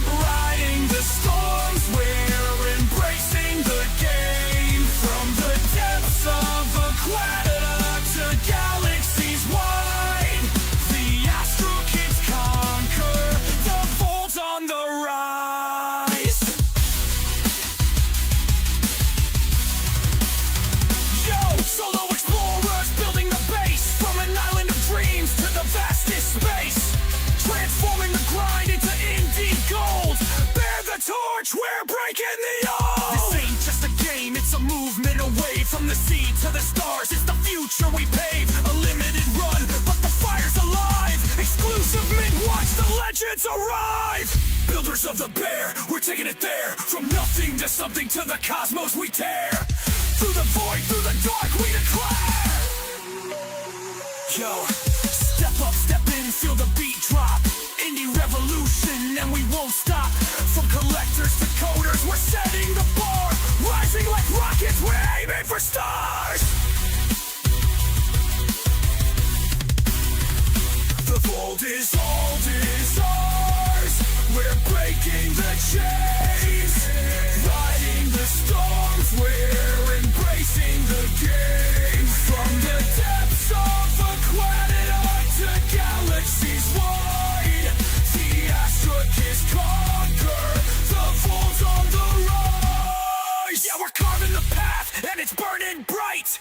[SPEAKER 1] Riding the storms, we're embracing the game. From the depths of Aquatica to galaxies wide, the Astro Kids conquer, the fold's on the rise. Yo, solo explorers building the base. From an island of dreams to the vastest space. Transforming the grind into indie gold. Bear the torch, we're breaking the old. This ain't just a game, it's a movement away. From the sea to the stars, it's the future we pave. A limited run, but the fire's alive. Exclusive mint, watch the legends arrive. Builders of the bear, we're taking it there. From nothing to something, to the cosmos we tear. Through the void, through the dark, we declare. Yo, step up, step in, feel the beat drop. Indie revolution, and we won't stop. From collectors to coders, we're setting the bar. Rising like rockets, we're aiming for stars. The vault is ours. We're breaking the chains. Riding the storms, we're embracing the game. From the depths of Aquatica to galaxies wide, the Astric is conquer. The vault's on the rise. Yeah, we're carving the path, and it's burning bright.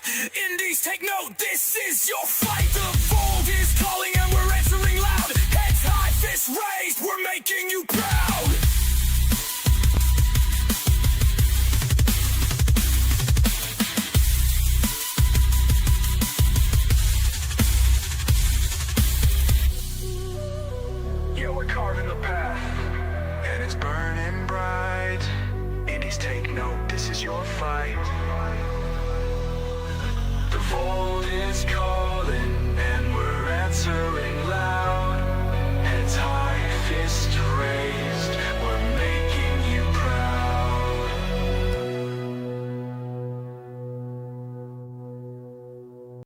[SPEAKER 1] Indies, take note, this is your fight. The vault is calling, and we're answering loud. Heads high, fists raised, we're making you proud. it's burning bright. Indies, take note, this is your fight. The void